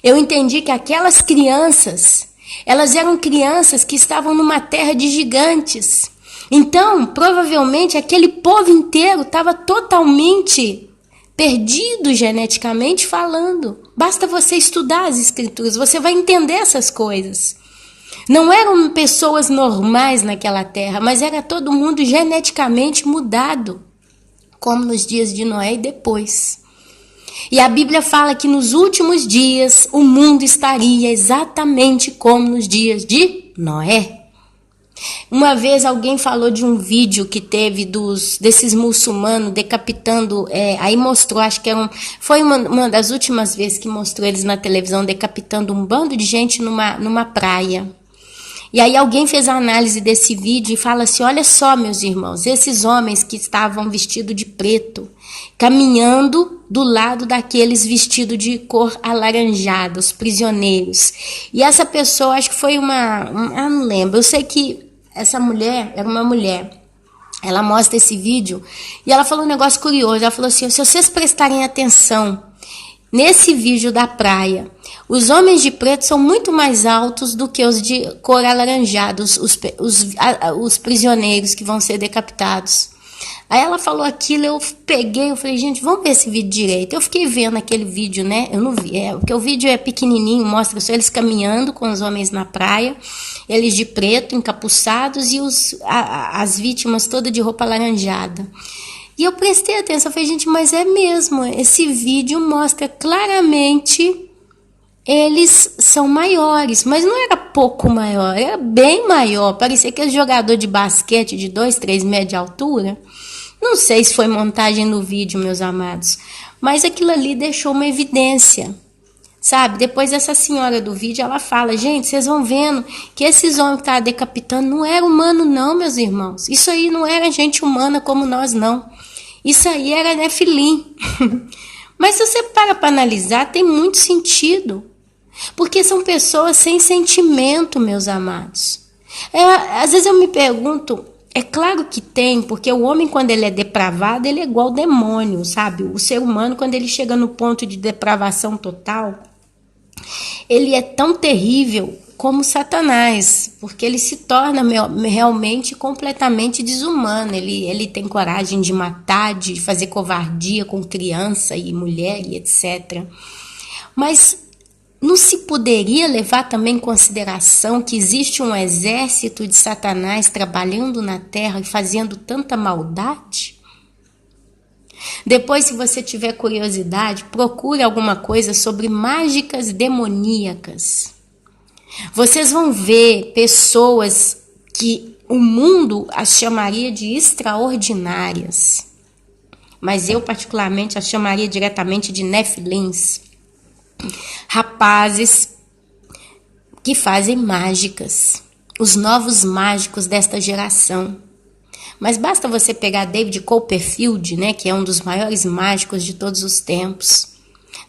S1: eu entendi que aquelas crianças... Elas eram crianças que estavam numa terra de gigantes. Então, provavelmente, aquele povo inteiro estava totalmente perdido geneticamente falando. Basta você estudar as escrituras, você vai entender essas coisas. Não eram pessoas normais naquela terra, mas era todo mundo geneticamente mudado, como nos dias de Noé e depois. E a Bíblia fala que nos últimos dias o mundo estaria exatamente como nos dias de Noé. Uma vez alguém falou de um vídeo que teve desses muçulmanos decapitando, aí mostrou, acho que foi uma das últimas vezes que mostrou eles na televisão decapitando um bando de gente numa praia. E aí alguém fez a análise desse vídeo e fala assim, olha só meus irmãos, esses homens que estavam vestidos de preto, caminhando do lado daqueles vestidos de cor alaranjada, os prisioneiros. E essa pessoa, acho que foi eu não lembro, eu sei que essa mulher era uma mulher. Ela mostra esse vídeo e ela falou um negócio curioso, ela falou assim, se vocês prestarem atenção nesse vídeo da praia, os homens de preto são muito mais altos do que os de cor alaranjada, os prisioneiros que vão ser decapitados. Aí ela falou aquilo, eu falei, gente, vamos ver esse vídeo direito. Eu fiquei vendo aquele vídeo, né? Eu não vi, porque o vídeo é pequenininho, mostra só eles caminhando com os homens na praia, eles de preto, encapuçados, e as vítimas todas de roupa alaranjada. E eu prestei atenção, falei, gente, mas é mesmo, esse vídeo mostra claramente eles são maiores, mas não era pouco maior, era bem maior, parecia que é jogador de basquete de 2, 3 metros de altura. Não sei se foi montagem no vídeo, meus amados, mas aquilo ali deixou uma evidência, sabe? Depois essa senhora do vídeo, ela fala, gente, vocês vão vendo que esses homens que estavam decapitando não era humano não, meus irmãos, isso aí não era gente humana como nós não, isso aí era Nefilim. Mas se você para analisar, tem muito sentido. Porque são pessoas sem sentimento, meus amados. Às vezes eu me pergunto, é claro que tem, porque o homem quando ele é depravado, ele é igual ao demônio, sabe? O ser humano quando ele chega no ponto de depravação total, ele é tão terrível como Satanás, porque ele se torna realmente completamente desumano, ele tem coragem de matar, de fazer covardia com criança e mulher e etc. Mas não se poderia levar também em consideração que existe um exército de Satanás trabalhando na terra e fazendo tanta maldade? Depois, se você tiver curiosidade, procure alguma coisa sobre mágicas demoníacas. Vocês vão ver pessoas que o mundo as chamaria de extraordinárias. Mas eu, particularmente, as chamaria diretamente de nefilins. Rapazes que fazem mágicas. Os novos mágicos desta geração. Mas basta você pegar David Copperfield, né, que é um dos maiores mágicos de todos os tempos.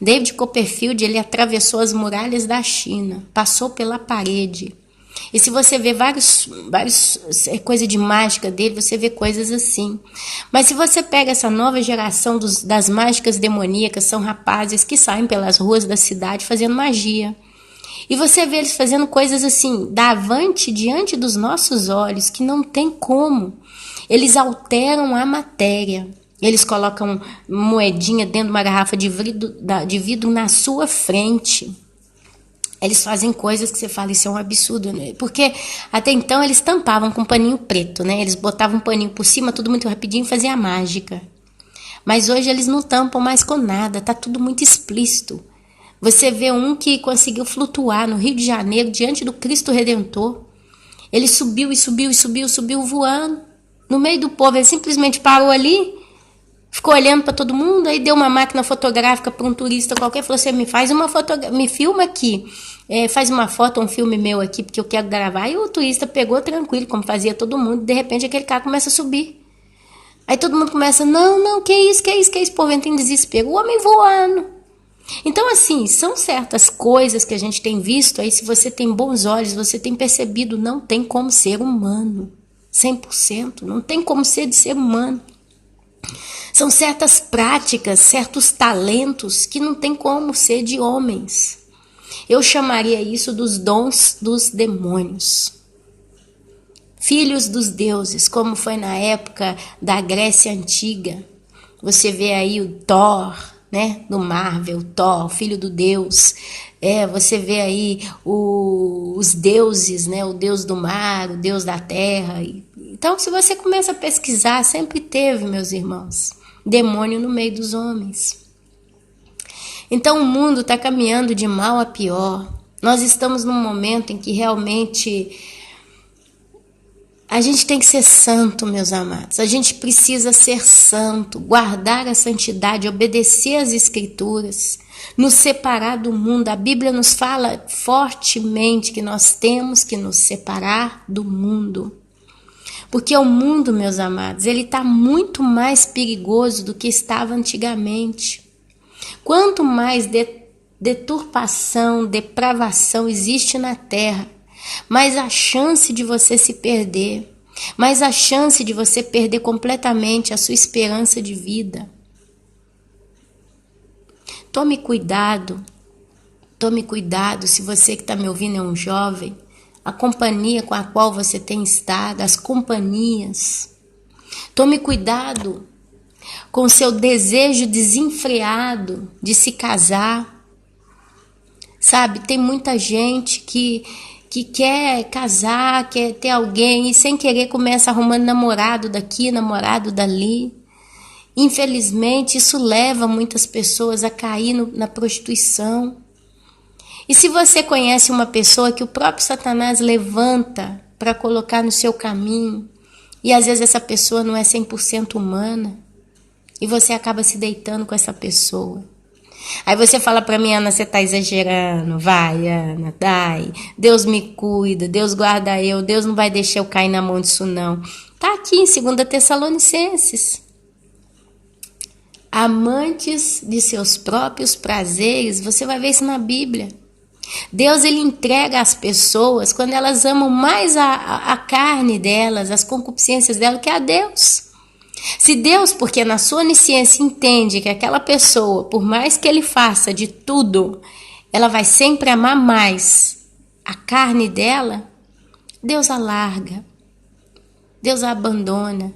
S1: David Copperfield, ele atravessou as muralhas da China, passou pela parede. E se você vê várias coisas de mágica dele, você vê coisas assim. Mas se você pega essa nova geração das mágicas demoníacas, são rapazes que saem pelas ruas da cidade fazendo magia. E você vê eles fazendo coisas assim, davante, diante dos nossos olhos, que não tem como. Eles alteram a matéria. Eles colocam moedinha dentro de uma garrafa de vidro na sua frente. Eles fazem coisas que você fala, isso é um absurdo, né? Porque até então eles tampavam com um paninho preto, né? Eles botavam um paninho por cima, tudo muito rapidinho e fazia a mágica. Mas hoje eles não tampam mais com nada, tá tudo muito explícito. Você vê um que conseguiu flutuar no Rio de Janeiro diante do Cristo Redentor. Ele subiu voando. No meio do povo, ele simplesmente parou ali, ficou olhando para todo mundo, aí deu uma máquina fotográfica para um turista qualquer, falou assim, me filma aqui, faz uma foto, um filme meu aqui, porque eu quero gravar. E o turista pegou tranquilo, como fazia todo mundo, de repente aquele cara começa a subir. Aí todo mundo começa, não, que isso, o povo entra em desespero, o homem voando. Então, assim, são certas coisas que a gente tem visto, aí se você tem bons olhos, você tem percebido, não tem como ser humano, 100%, não tem como ser de ser humano. São certas práticas, certos talentos que não tem como ser de homens. Eu chamaria isso dos dons dos demônios. Filhos dos deuses, como foi na época da Grécia Antiga. Você vê aí o Thor, né, do Marvel, Thor, filho do Deus. Você vê aí os deuses, né, o Deus do mar, o Deus da terra. Então, se você começa a pesquisar, sempre teve, meus irmãos, demônio no meio dos homens. Então, o mundo está caminhando de mal a pior. Nós estamos num momento em que realmente a gente tem que ser santo, meus amados. A gente precisa ser santo, guardar a santidade, obedecer às Escrituras, nos separar do mundo. A Bíblia nos fala fortemente que nós temos que nos separar do mundo. Porque o mundo, meus amados, ele está muito mais perigoso do que estava antigamente. Quanto mais deturpação, depravação existe na terra, mais a chance de você se perder, mais a chance de você perder completamente a sua esperança de vida. Tome cuidado se você que está me ouvindo é um jovem, a companhia com a qual você tem estado, as companhias. Tome cuidado com o seu desejo desenfreado de se casar. Sabe, tem muita gente que quer casar, quer ter alguém e sem querer começa arrumando namorado daqui, namorado dali. Infelizmente, isso leva muitas pessoas a cair na prostituição. E se você conhece uma pessoa que o próprio Satanás levanta para colocar no seu caminho, e às vezes essa pessoa não é 100% humana, e você acaba se deitando com essa pessoa. Aí você fala para mim, Ana, você tá exagerando. Vai, Ana, dai. Deus me cuida, Deus guarda eu, Deus não vai deixar eu cair na mão disso não. Tá aqui em 2 Tessalonicenses. Amantes de seus próprios prazeres, você vai ver isso na Bíblia. Deus, ele entrega às pessoas quando elas amam mais a carne delas, as concupiscências delas, que a Deus. Se Deus, porque na sua onisciência entende que aquela pessoa, por mais que ele faça de tudo, ela vai sempre amar mais a carne dela, Deus a larga, Deus a abandona.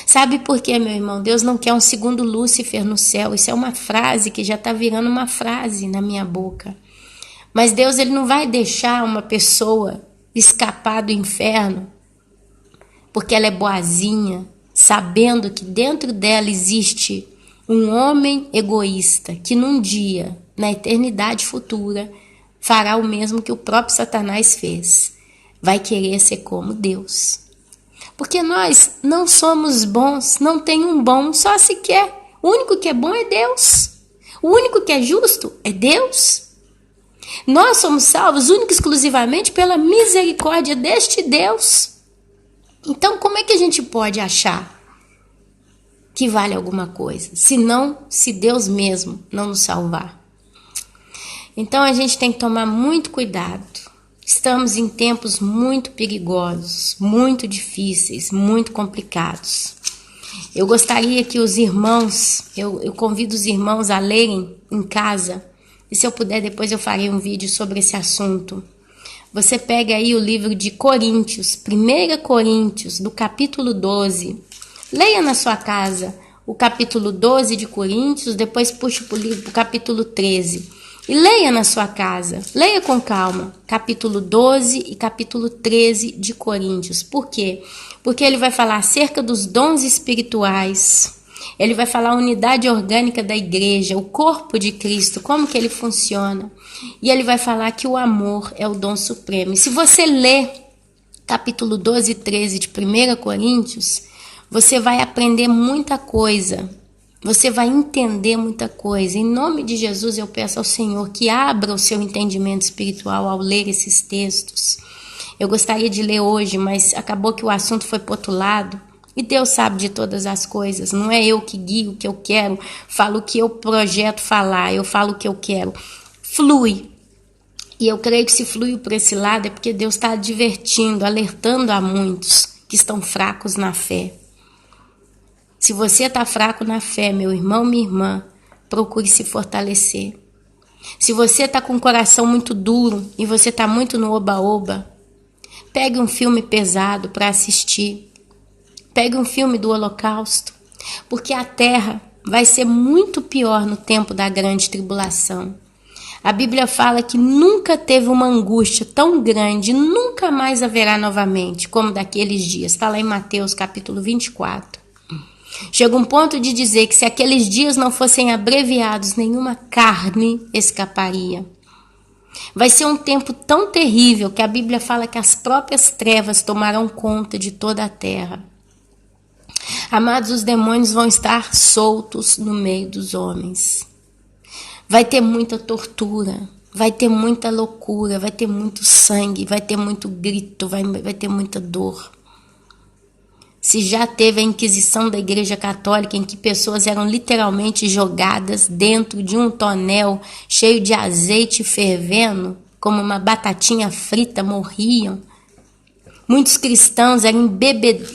S1: Sabe por quê, meu irmão? Deus não quer um segundo Lúcifer no céu. Isso é uma frase que já está virando uma frase na minha boca. Mas Deus, ele não vai deixar uma pessoa escapar do inferno porque ela é boazinha, sabendo que dentro dela existe Um homem egoísta que num dia, na eternidade futura, fará o mesmo que o próprio Satanás fez. Vai querer ser como Deus. Porque nós não somos bons, não tem um bom, só se quer. O único que é bom é Deus. O único que é justo é Deus. Nós somos salvos única e exclusivamente pela misericórdia deste Deus. Então, como é que a gente pode achar que vale alguma coisa, se Deus mesmo não nos salvar? Então, a gente tem que tomar muito cuidado. Estamos em tempos muito perigosos, muito difíceis, muito complicados. Eu gostaria que os irmãos, eu convido os irmãos a lerem em casa, e se eu puder depois eu farei um vídeo sobre esse assunto. Você pega aí o livro de Coríntios, 1 Coríntios, do capítulo 12. Leia na sua casa o capítulo 12 de Coríntios, depois puxe para o capítulo 13. E leia na sua casa, leia com calma, capítulo 12 e capítulo 13 de Coríntios. Por quê? Porque ele vai falar acerca dos dons espirituais, ele vai falar a unidade orgânica da igreja, o corpo de Cristo, como que ele funciona. E ele vai falar que o amor é o dom supremo. E se você ler capítulo 12 e 13 de 1 Coríntios, você vai aprender muita coisa. Você vai entender muita coisa. Em nome de Jesus, eu peço ao Senhor que abra o seu entendimento espiritual ao ler esses textos. Eu gostaria de ler hoje, mas acabou que o assunto foi para outro lado. E Deus sabe de todas as coisas. Não é eu que guio o que eu quero, falo o que eu projeto falar, eu falo o que eu quero. Flui. E eu creio que se flui para esse lado é porque Deus está advertindo, alertando a muitos que estão fracos na fé. Se você está fraco na fé, meu irmão, minha irmã, procure se fortalecer. Se você está com o coração muito duro e você está muito no oba-oba, pegue um filme pesado para assistir. Pegue um filme do Holocausto, porque a terra vai ser muito pior no tempo da grande tribulação. A Bíblia fala que nunca teve uma angústia tão grande, nunca mais haverá novamente, como daqueles dias. Está lá em Mateus capítulo 24. Chega um ponto de dizer que se aqueles dias não fossem abreviados, nenhuma carne escaparia. Vai ser um tempo tão terrível que a Bíblia fala que as próprias trevas tomarão conta de toda a terra. Amados, os demônios vão estar soltos no meio dos homens. Vai ter muita tortura, vai ter muita loucura, vai ter muito sangue, vai ter muito grito, vai ter muita dor. Se já teve a Inquisição da Igreja Católica, em que pessoas eram literalmente jogadas dentro de um tonel cheio de azeite fervendo, como uma batatinha frita, morriam. Muitos cristãos eram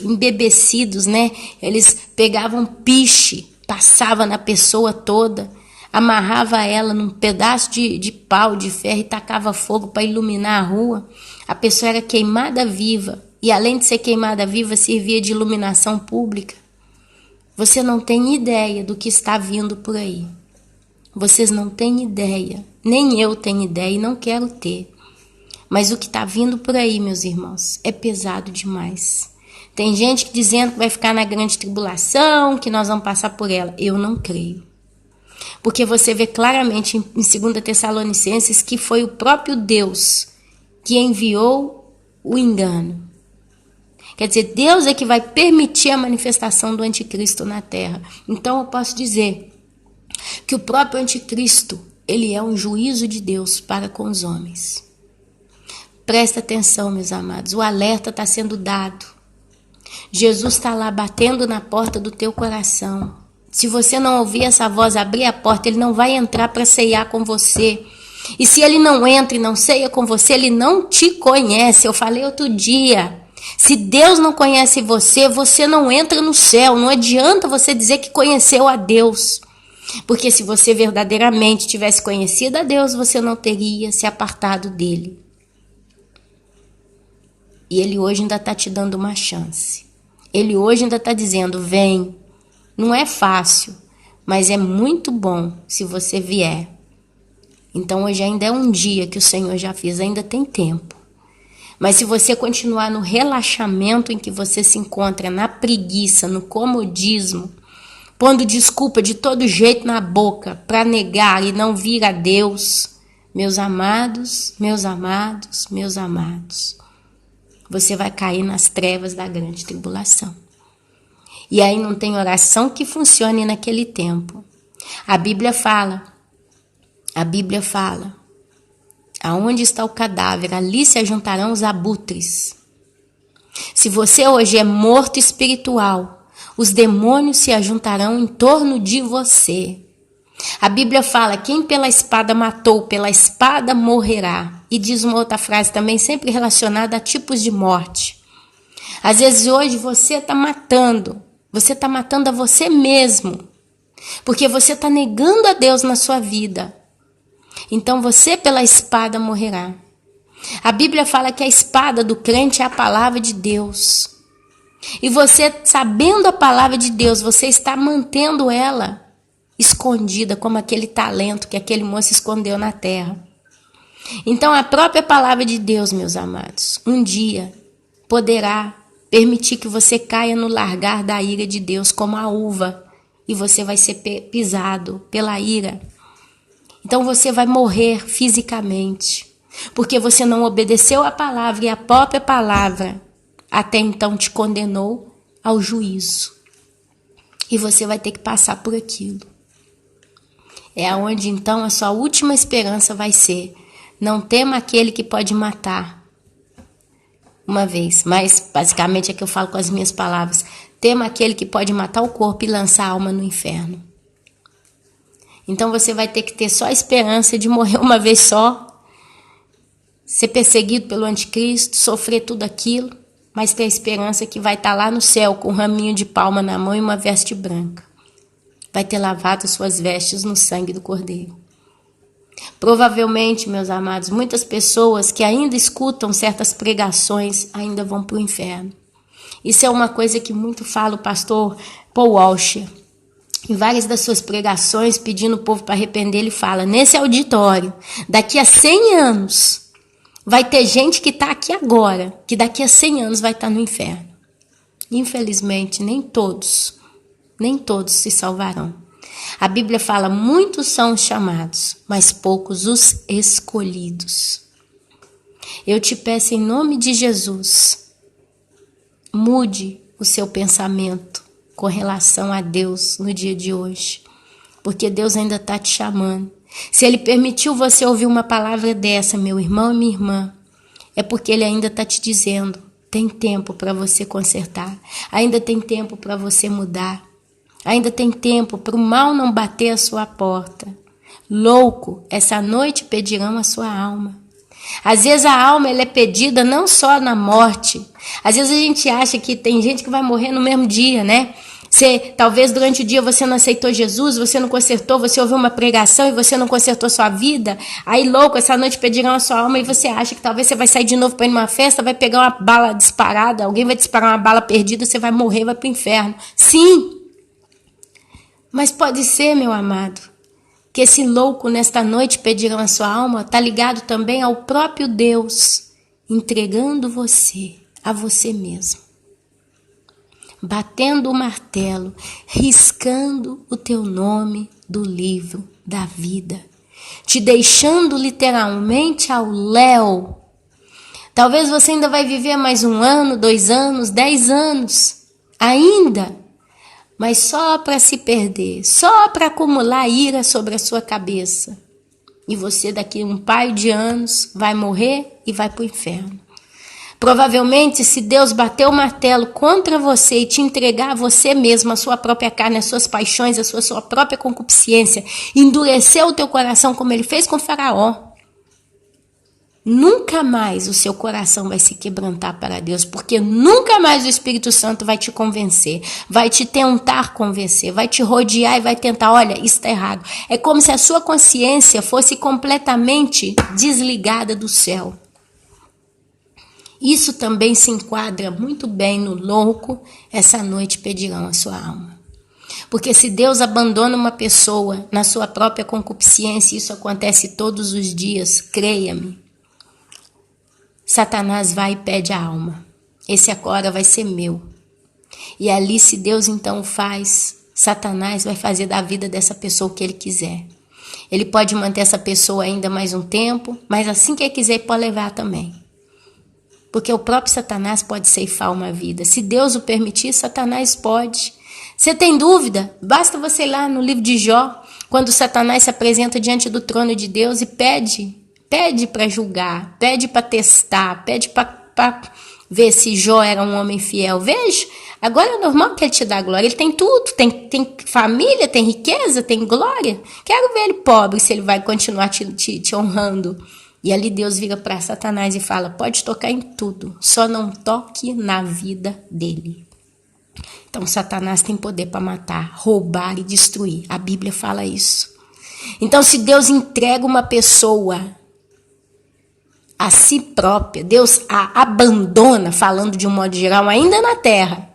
S1: embebecidos, né? Eles pegavam piche, passavam na pessoa toda, amarrava ela num pedaço de pau, de ferro e tacava fogo para iluminar a rua. A pessoa era queimada viva. E além de ser queimada viva, servia de iluminação pública. Você não tem ideia do que está vindo por aí. Vocês não têm ideia. Nem eu tenho ideia e não quero ter. Mas o que está vindo por aí, meus irmãos, é pesado demais. Tem gente dizendo que vai ficar na grande tribulação, que nós vamos passar por ela. Eu não creio. Porque você vê claramente em 2 Tessalonicenses que foi o próprio Deus que enviou o engano. Quer dizer, Deus é que vai permitir a manifestação do anticristo na terra. Então eu posso dizer que o próprio anticristo, ele é um juízo de Deus para com os homens. Presta atenção, meus amados, o alerta está sendo dado. Jesus está lá batendo na porta do teu coração. Se você não ouvir essa voz abrir a porta, ele não vai entrar para ceiar com você. E se ele não entra e não ceia com você, ele não te conhece. Eu falei outro dia. Se Deus não conhece você, você não entra no céu. Não adianta você dizer que conheceu a Deus. Porque se você verdadeiramente tivesse conhecido a Deus, você não teria se apartado dele. E ele hoje ainda está te dando uma chance. Ele hoje ainda está dizendo, vem. Não é fácil, mas é muito bom se você vier. Então hoje ainda é um dia que o Senhor já fez, ainda tem tempo. Mas se você continuar no relaxamento em que você se encontra, na preguiça, no comodismo, pondo desculpa de todo jeito na boca para negar e não vir a Deus, meus amados, meus amados, meus amados, você vai cair nas trevas da grande tribulação. E aí não tem oração que funcione naquele tempo. A Bíblia fala, aonde está o cadáver, ali se ajuntarão os abutres. Se você hoje é morto espiritual, os demônios se ajuntarão em torno de você. A Bíblia fala, quem pela espada matou, pela espada morrerá. E diz uma outra frase também, sempre relacionada a tipos de morte. Às vezes hoje você está matando a você mesmo, porque você está negando a Deus na sua vida. Então você pela espada morrerá. A Bíblia fala que a espada do crente é a palavra de Deus. E você, sabendo a palavra de Deus, você está mantendo ela escondida, como aquele talento que aquele moço escondeu na terra. Então a própria palavra de Deus, meus amados, um dia poderá permitir que você caia no largar da ira de Deus como a uva, e você vai ser pisado pela ira. Então você vai morrer fisicamente, porque você não obedeceu a palavra, e a própria palavra até então te condenou ao juízo. E você vai ter que passar por aquilo. É aonde então a sua última esperança vai ser: não tema aquele que pode matar. Uma vez, mas basicamente é que eu falo com as minhas palavras: tema aquele que pode matar o corpo e lançar a alma no inferno. Então você vai ter que ter só a esperança de morrer uma vez só, ser perseguido pelo anticristo, sofrer tudo aquilo, mas ter a esperança que vai estar lá no céu com um raminho de palma na mão e uma veste branca. Vai ter lavado suas vestes no sangue do Cordeiro. Provavelmente, meus amados, muitas pessoas que ainda escutam certas pregações ainda vão para o inferno. Isso é uma coisa que muito fala o pastor Paul Washer. Em várias das suas pregações, pedindo o povo para arrepender, ele fala: nesse auditório, daqui a 100 anos, vai ter gente que está aqui agora, que daqui a 100 anos vai estar no inferno. Infelizmente, nem todos se salvarão. A Bíblia fala: muitos são os chamados, mas poucos os escolhidos. Eu te peço em nome de Jesus, mude o seu pensamento com relação a Deus no dia de hoje, porque Deus ainda está te chamando. Se Ele permitiu você ouvir uma palavra dessa, meu irmão e minha irmã, é porque Ele ainda está te dizendo: tem tempo para você consertar, ainda tem tempo para você mudar, ainda tem tempo para o mal não bater a sua porta. Louco, essa noite pedirão a sua alma. Às vezes a alma ela é pedida não só na morte. Às vezes a gente acha que tem gente que vai morrer no mesmo dia, né? Talvez durante o dia você não aceitou Jesus, você não consertou, você ouviu uma pregação e você não consertou sua vida. Aí, louco, essa noite pedirão a sua alma e você acha que talvez você vai sair de novo para ir numa festa, vai pegar uma bala disparada, alguém vai disparar uma bala perdida, você vai morrer, vai para o inferno. Sim! Mas pode ser, meu amado, que esse louco nesta noite pedirão a sua alma está ligado também ao próprio Deus, entregando você a você mesmo, batendo o martelo, riscando o teu nome do livro da vida, te deixando literalmente ao léu. Talvez você ainda vai viver mais 1 ano, 2 anos, 10 anos, ainda, mas só para se perder, só para acumular ira sobre a sua cabeça. E você daqui a um par de anos vai morrer e vai para o inferno. Provavelmente, se Deus bater o martelo contra você e te entregar a você mesmo, a sua própria carne, as suas paixões, a sua própria concupiscência, endurecer o teu coração como Ele fez com Faraó, nunca mais o seu coração vai se quebrantar para Deus, porque nunca mais o Espírito Santo vai te convencer, vai te tentar convencer, vai te rodear e vai tentar: olha, isso está errado. É como se a sua consciência fosse completamente desligada do céu. Isso também se enquadra muito bem no louco, essa noite pedirão a sua alma. Porque se Deus abandona uma pessoa na sua própria concupiscência, isso acontece todos os dias, creia-me, Satanás vai e pede a alma. Esse agora vai ser meu. E ali, se Deus então faz Satanás vai fazer da vida dessa pessoa o que ele quiser. Ele pode manter essa pessoa ainda mais um tempo, mas assim que ele quiser, ele pode levar também. Porque o próprio Satanás pode ceifar uma vida. Se Deus o permitir, Satanás pode. Você tem dúvida? Basta você ir lá no livro de Jó, quando Satanás se apresenta diante do trono de Deus e pede para julgar, pede para testar, pede para ver se Jó era um homem fiel. Veja, agora é normal que ele te dá glória. Ele tem tudo, tem família, tem riqueza, tem glória. Quero ver ele pobre, se ele vai continuar te honrando. E ali Deus vira para Satanás e fala, pode tocar em tudo, só não toque na vida dele. Então Satanás tem poder para matar, roubar e destruir. A Bíblia fala isso. Então se Deus entrega uma pessoa a si própria, Deus a abandona, falando de um modo geral, ainda na terra,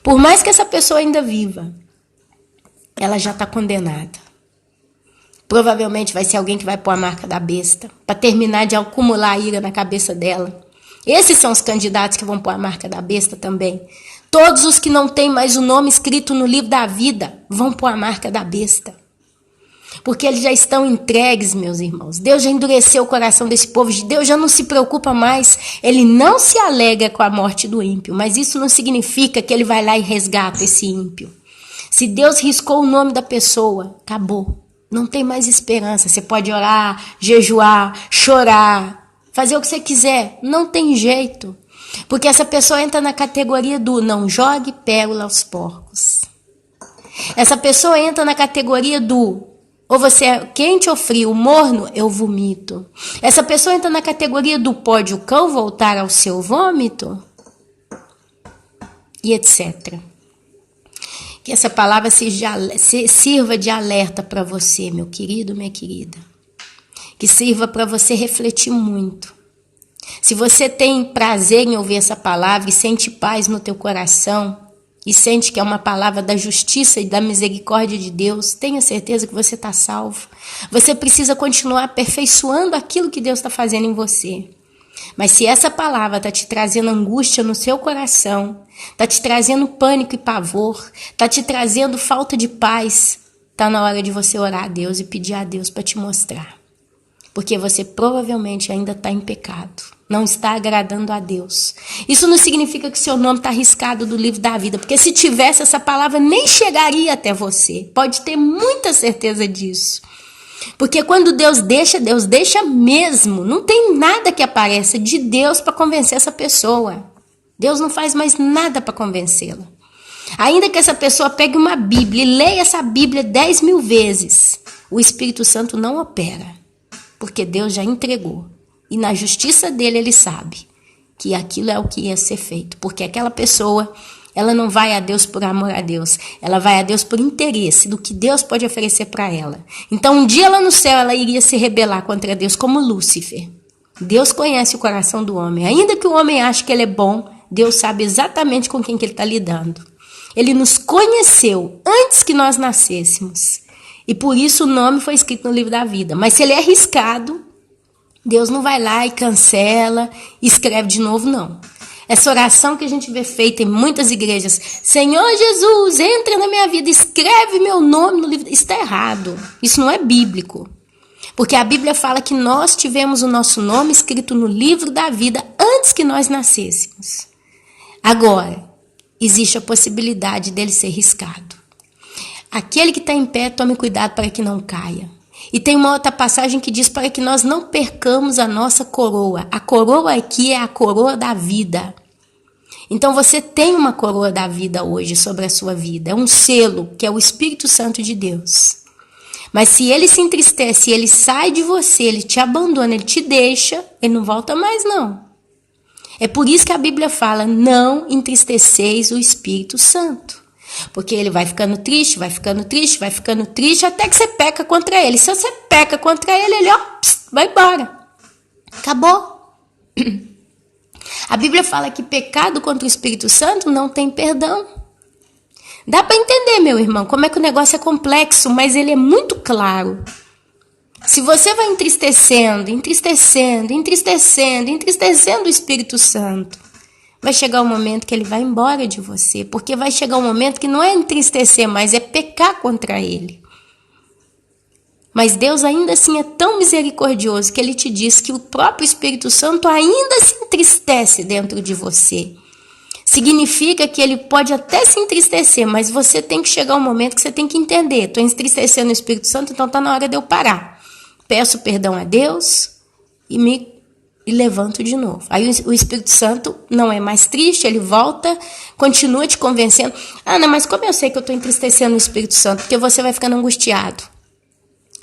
S1: por mais que essa pessoa ainda viva, ela já está condenada. Provavelmente vai ser alguém que vai pôr a marca da besta, para terminar de acumular a ira na cabeça dela. Esses são os candidatos que vão pôr a marca da besta também. Todos os que não têm mais o nome escrito no livro da vida vão pôr a marca da besta. Porque eles já estão entregues, meus irmãos. Deus já endureceu o coração desse povo. Deus já não se preocupa mais. Ele não se alegra com a morte do ímpio. Mas isso não significa que ele vai lá e resgata esse ímpio. Se Deus riscou o nome da pessoa, acabou. Não tem mais esperança. Você pode orar, jejuar, chorar, fazer o que você quiser. Não tem jeito. Porque essa pessoa entra na categoria do não jogue pérola aos porcos. Essa pessoa entra na categoria do ou você é quente ou frio, morno, eu vomito. Essa pessoa entra na categoria do pode o cão voltar ao seu vômito? E etc. Que essa palavra sirva de alerta para você, meu querido, minha querida. Que sirva para você refletir muito. Se você tem prazer em ouvir essa palavra e sente paz no teu coração, e sente que é uma palavra da justiça e da misericórdia de Deus, tenha certeza que você está salvo. Você precisa continuar aperfeiçoando aquilo que Deus está fazendo em você. Mas se essa palavra está te trazendo angústia no seu coração, está te trazendo pânico e pavor, está te trazendo falta de paz, está na hora de você orar a Deus e pedir a Deus para te mostrar. Porque você provavelmente ainda está em pecado. Não está agradando a Deus. Isso não significa que seu nome está riscado do livro da vida. Porque se tivesse, essa palavra nem chegaria até você. Pode ter muita certeza disso. Porque quando Deus deixa mesmo. Não tem nada que apareça de Deus para convencer essa pessoa. Deus não faz mais nada para convencê-la. Ainda que essa pessoa pegue uma Bíblia e leia essa Bíblia 10.000 vezes, o Espírito Santo não opera. Porque Deus já entregou. E na justiça dele ele sabe que aquilo é o que ia ser feito. Porque aquela pessoa, ela não vai a Deus por amor a Deus. Ela vai a Deus por interesse do que Deus pode oferecer para ela. Então um dia lá no céu ela iria se rebelar contra Deus como Lúcifer. Deus conhece o coração do homem. Ainda que o homem ache que ele é bom, Deus sabe exatamente com quem que ele está lidando. Ele nos conheceu antes que nós nascêssemos. E por isso o nome foi escrito no livro da vida. Mas se ele é riscado, Deus não vai lá e cancela e escreve de novo, não. Essa oração que a gente vê feita em muitas igrejas, Senhor Jesus, entra na minha vida, escreve meu nome no livro. Isso está errado. Isso não é bíblico. Porque a Bíblia fala que nós tivemos o nosso nome escrito no livro da vida antes que nós nascêssemos. Agora, existe a possibilidade dele ser riscado. Aquele que está em pé, tome cuidado para que não caia. E tem uma outra passagem que diz para que nós não percamos a nossa coroa. A coroa aqui é a coroa da vida. Então você tem uma coroa da vida hoje sobre a sua vida. É um selo, que é o Espírito Santo de Deus. Mas se ele se entristece, ele sai de você, ele te abandona, ele te deixa, ele não volta mais não. É por isso que a Bíblia fala, não entristeceis o Espírito Santo. Porque ele vai ficando triste, vai ficando triste, vai ficando triste, até que você peca contra ele. Se você peca contra ele, ele vai embora. Acabou. A Bíblia fala que pecado contra o Espírito Santo não tem perdão. Dá para entender, meu irmão, como é que o negócio é complexo, mas ele é muito claro. Se você vai entristecendo o Espírito Santo, vai chegar um momento que ele vai embora de você, porque vai chegar um momento que não é entristecer, mas é pecar contra ele. Mas Deus ainda assim é tão misericordioso que ele te diz que o próprio Espírito Santo ainda se entristece dentro de você. Significa que ele pode até se entristecer, mas você tem que chegar um momento que você tem que entender. Estou entristecendo o Espírito Santo, então está na hora de eu parar. Peço perdão a Deus e levanto de novo. Aí o Espírito Santo não é mais triste, ele volta, continua te convencendo. Ana, mas como eu sei que eu estou entristecendo o Espírito Santo? Porque você vai ficando angustiado.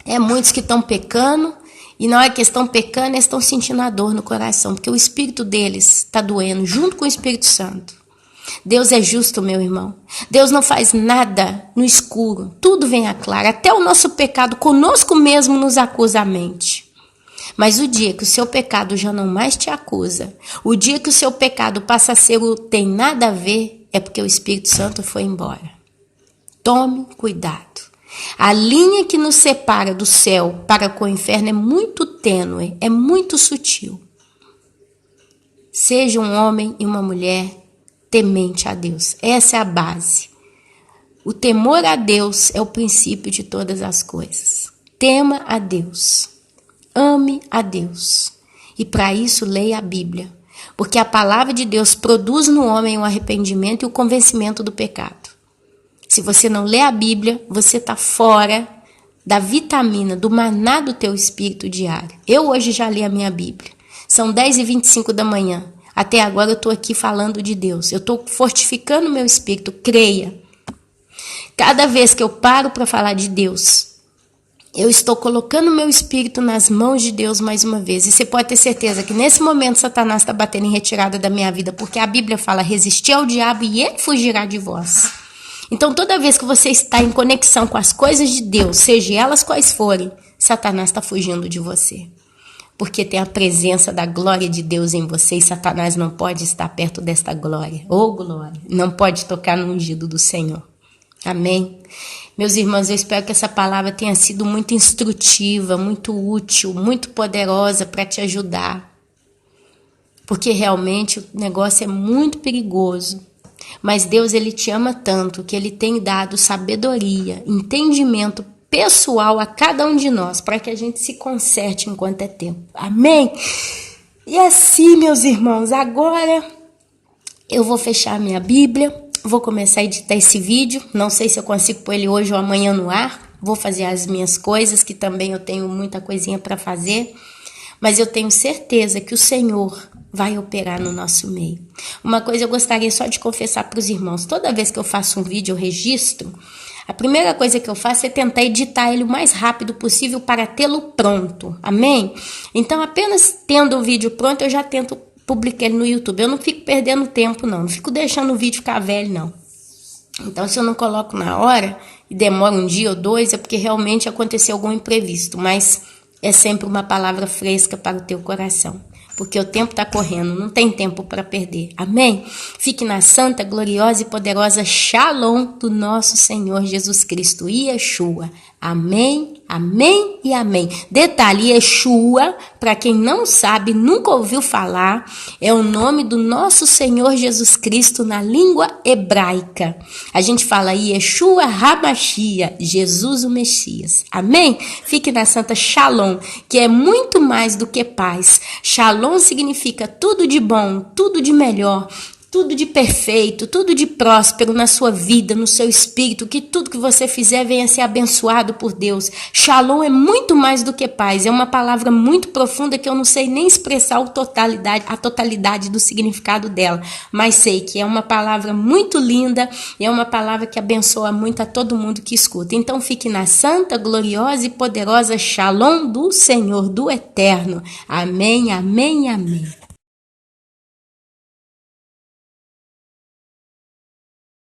S1: É muitos que estão pecando, e na hora que estão pecando, eles estão sentindo a dor no coração, porque o espírito deles está doendo junto com o Espírito Santo. Deus é justo, meu irmão. Deus não faz nada no escuro, tudo vem a claro. Até o nosso pecado conosco mesmo nos acusa a mente. Mas o dia que o seu pecado já não mais te acusa, o dia que o seu pecado passa a ser o tem nada a ver, é porque o Espírito Santo foi embora. Tome cuidado. A linha que nos separa do céu para com o inferno é muito tênue, é muito sutil. Seja um homem e uma mulher temente a Deus. Essa é a base. O temor a Deus é o princípio de todas as coisas. Tema a Deus. Ame a Deus. E para isso leia a Bíblia. Porque a palavra de Deus produz no homem o arrependimento e o convencimento do pecado. Se você não lê a Bíblia, você está fora da vitamina, do maná do teu espírito diário. Eu hoje já li a minha Bíblia. São 10h25 da manhã. Até agora eu estou aqui falando de Deus. Eu estou fortificando o meu espírito. Creia. Cada vez que eu paro para falar de Deus, eu estou colocando o meu espírito nas mãos de Deus mais uma vez. E você pode ter certeza que nesse momento Satanás está batendo em retirada da minha vida. Porque a Bíblia fala, resistir ao diabo e ele fugirá de vós. Então, toda vez que você está em conexão com as coisas de Deus, seja elas quais forem, Satanás está fugindo de você. Porque tem a presença da glória de Deus em você e Satanás não pode estar perto desta glória. Ô, glória! Não pode tocar no ungido do Senhor. Amém? Meus irmãos, eu espero que essa palavra tenha sido muito instrutiva, muito útil, muito poderosa para te ajudar. Porque realmente o negócio é muito perigoso. Mas Deus, ele te ama tanto que ele tem dado sabedoria, entendimento pessoal a cada um de nós, para que a gente se conserte enquanto é tempo. Amém? E assim, meus irmãos, agora eu vou fechar minha Bíblia, vou começar a editar esse vídeo. Não sei se eu consigo pôr ele hoje ou amanhã no ar. Vou fazer as minhas coisas, que também eu tenho muita coisinha para fazer. Mas eu tenho certeza que o Senhor vai operar no nosso meio. Uma coisa eu gostaria só de confessar para os irmãos. Toda vez que eu faço um vídeo, eu registro. A primeira coisa que eu faço é tentar editar ele o mais rápido possível para tê-lo pronto. Amém? Então, apenas tendo o vídeo pronto, eu já tento publicar ele no YouTube. Eu não fico perdendo tempo, não. Não fico deixando o vídeo ficar velho, não. Então, se eu não coloco na hora e demora um dia ou dois, é porque realmente aconteceu algum imprevisto. Mas é sempre uma palavra fresca para o teu coração. Porque o tempo está correndo, não tem tempo para perder. Amém? Fique na santa, gloriosa e poderosa Shalom do nosso Senhor Jesus Cristo, Yeshua. Amém, amém e amém. Detalhe, Yeshua, para quem não sabe, nunca ouviu falar, é o nome do nosso Senhor Jesus Cristo na língua hebraica. A gente fala Yeshua Hamashia, Jesus o Messias. Amém? Fique na santa Shalom, que é muito mais do que paz. Shalom significa tudo de bom, tudo de melhor, tudo de perfeito, tudo de próspero na sua vida, no seu espírito, que tudo que você fizer venha ser abençoado por Deus. Shalom é muito mais do que paz, é uma palavra muito profunda que eu não sei nem expressar a totalidade do significado dela, mas sei que é uma palavra muito linda, é uma palavra que abençoa muito a todo mundo que escuta. Então fique na santa, gloriosa e poderosa Shalom do Senhor, do Eterno. Amém, amém, amém.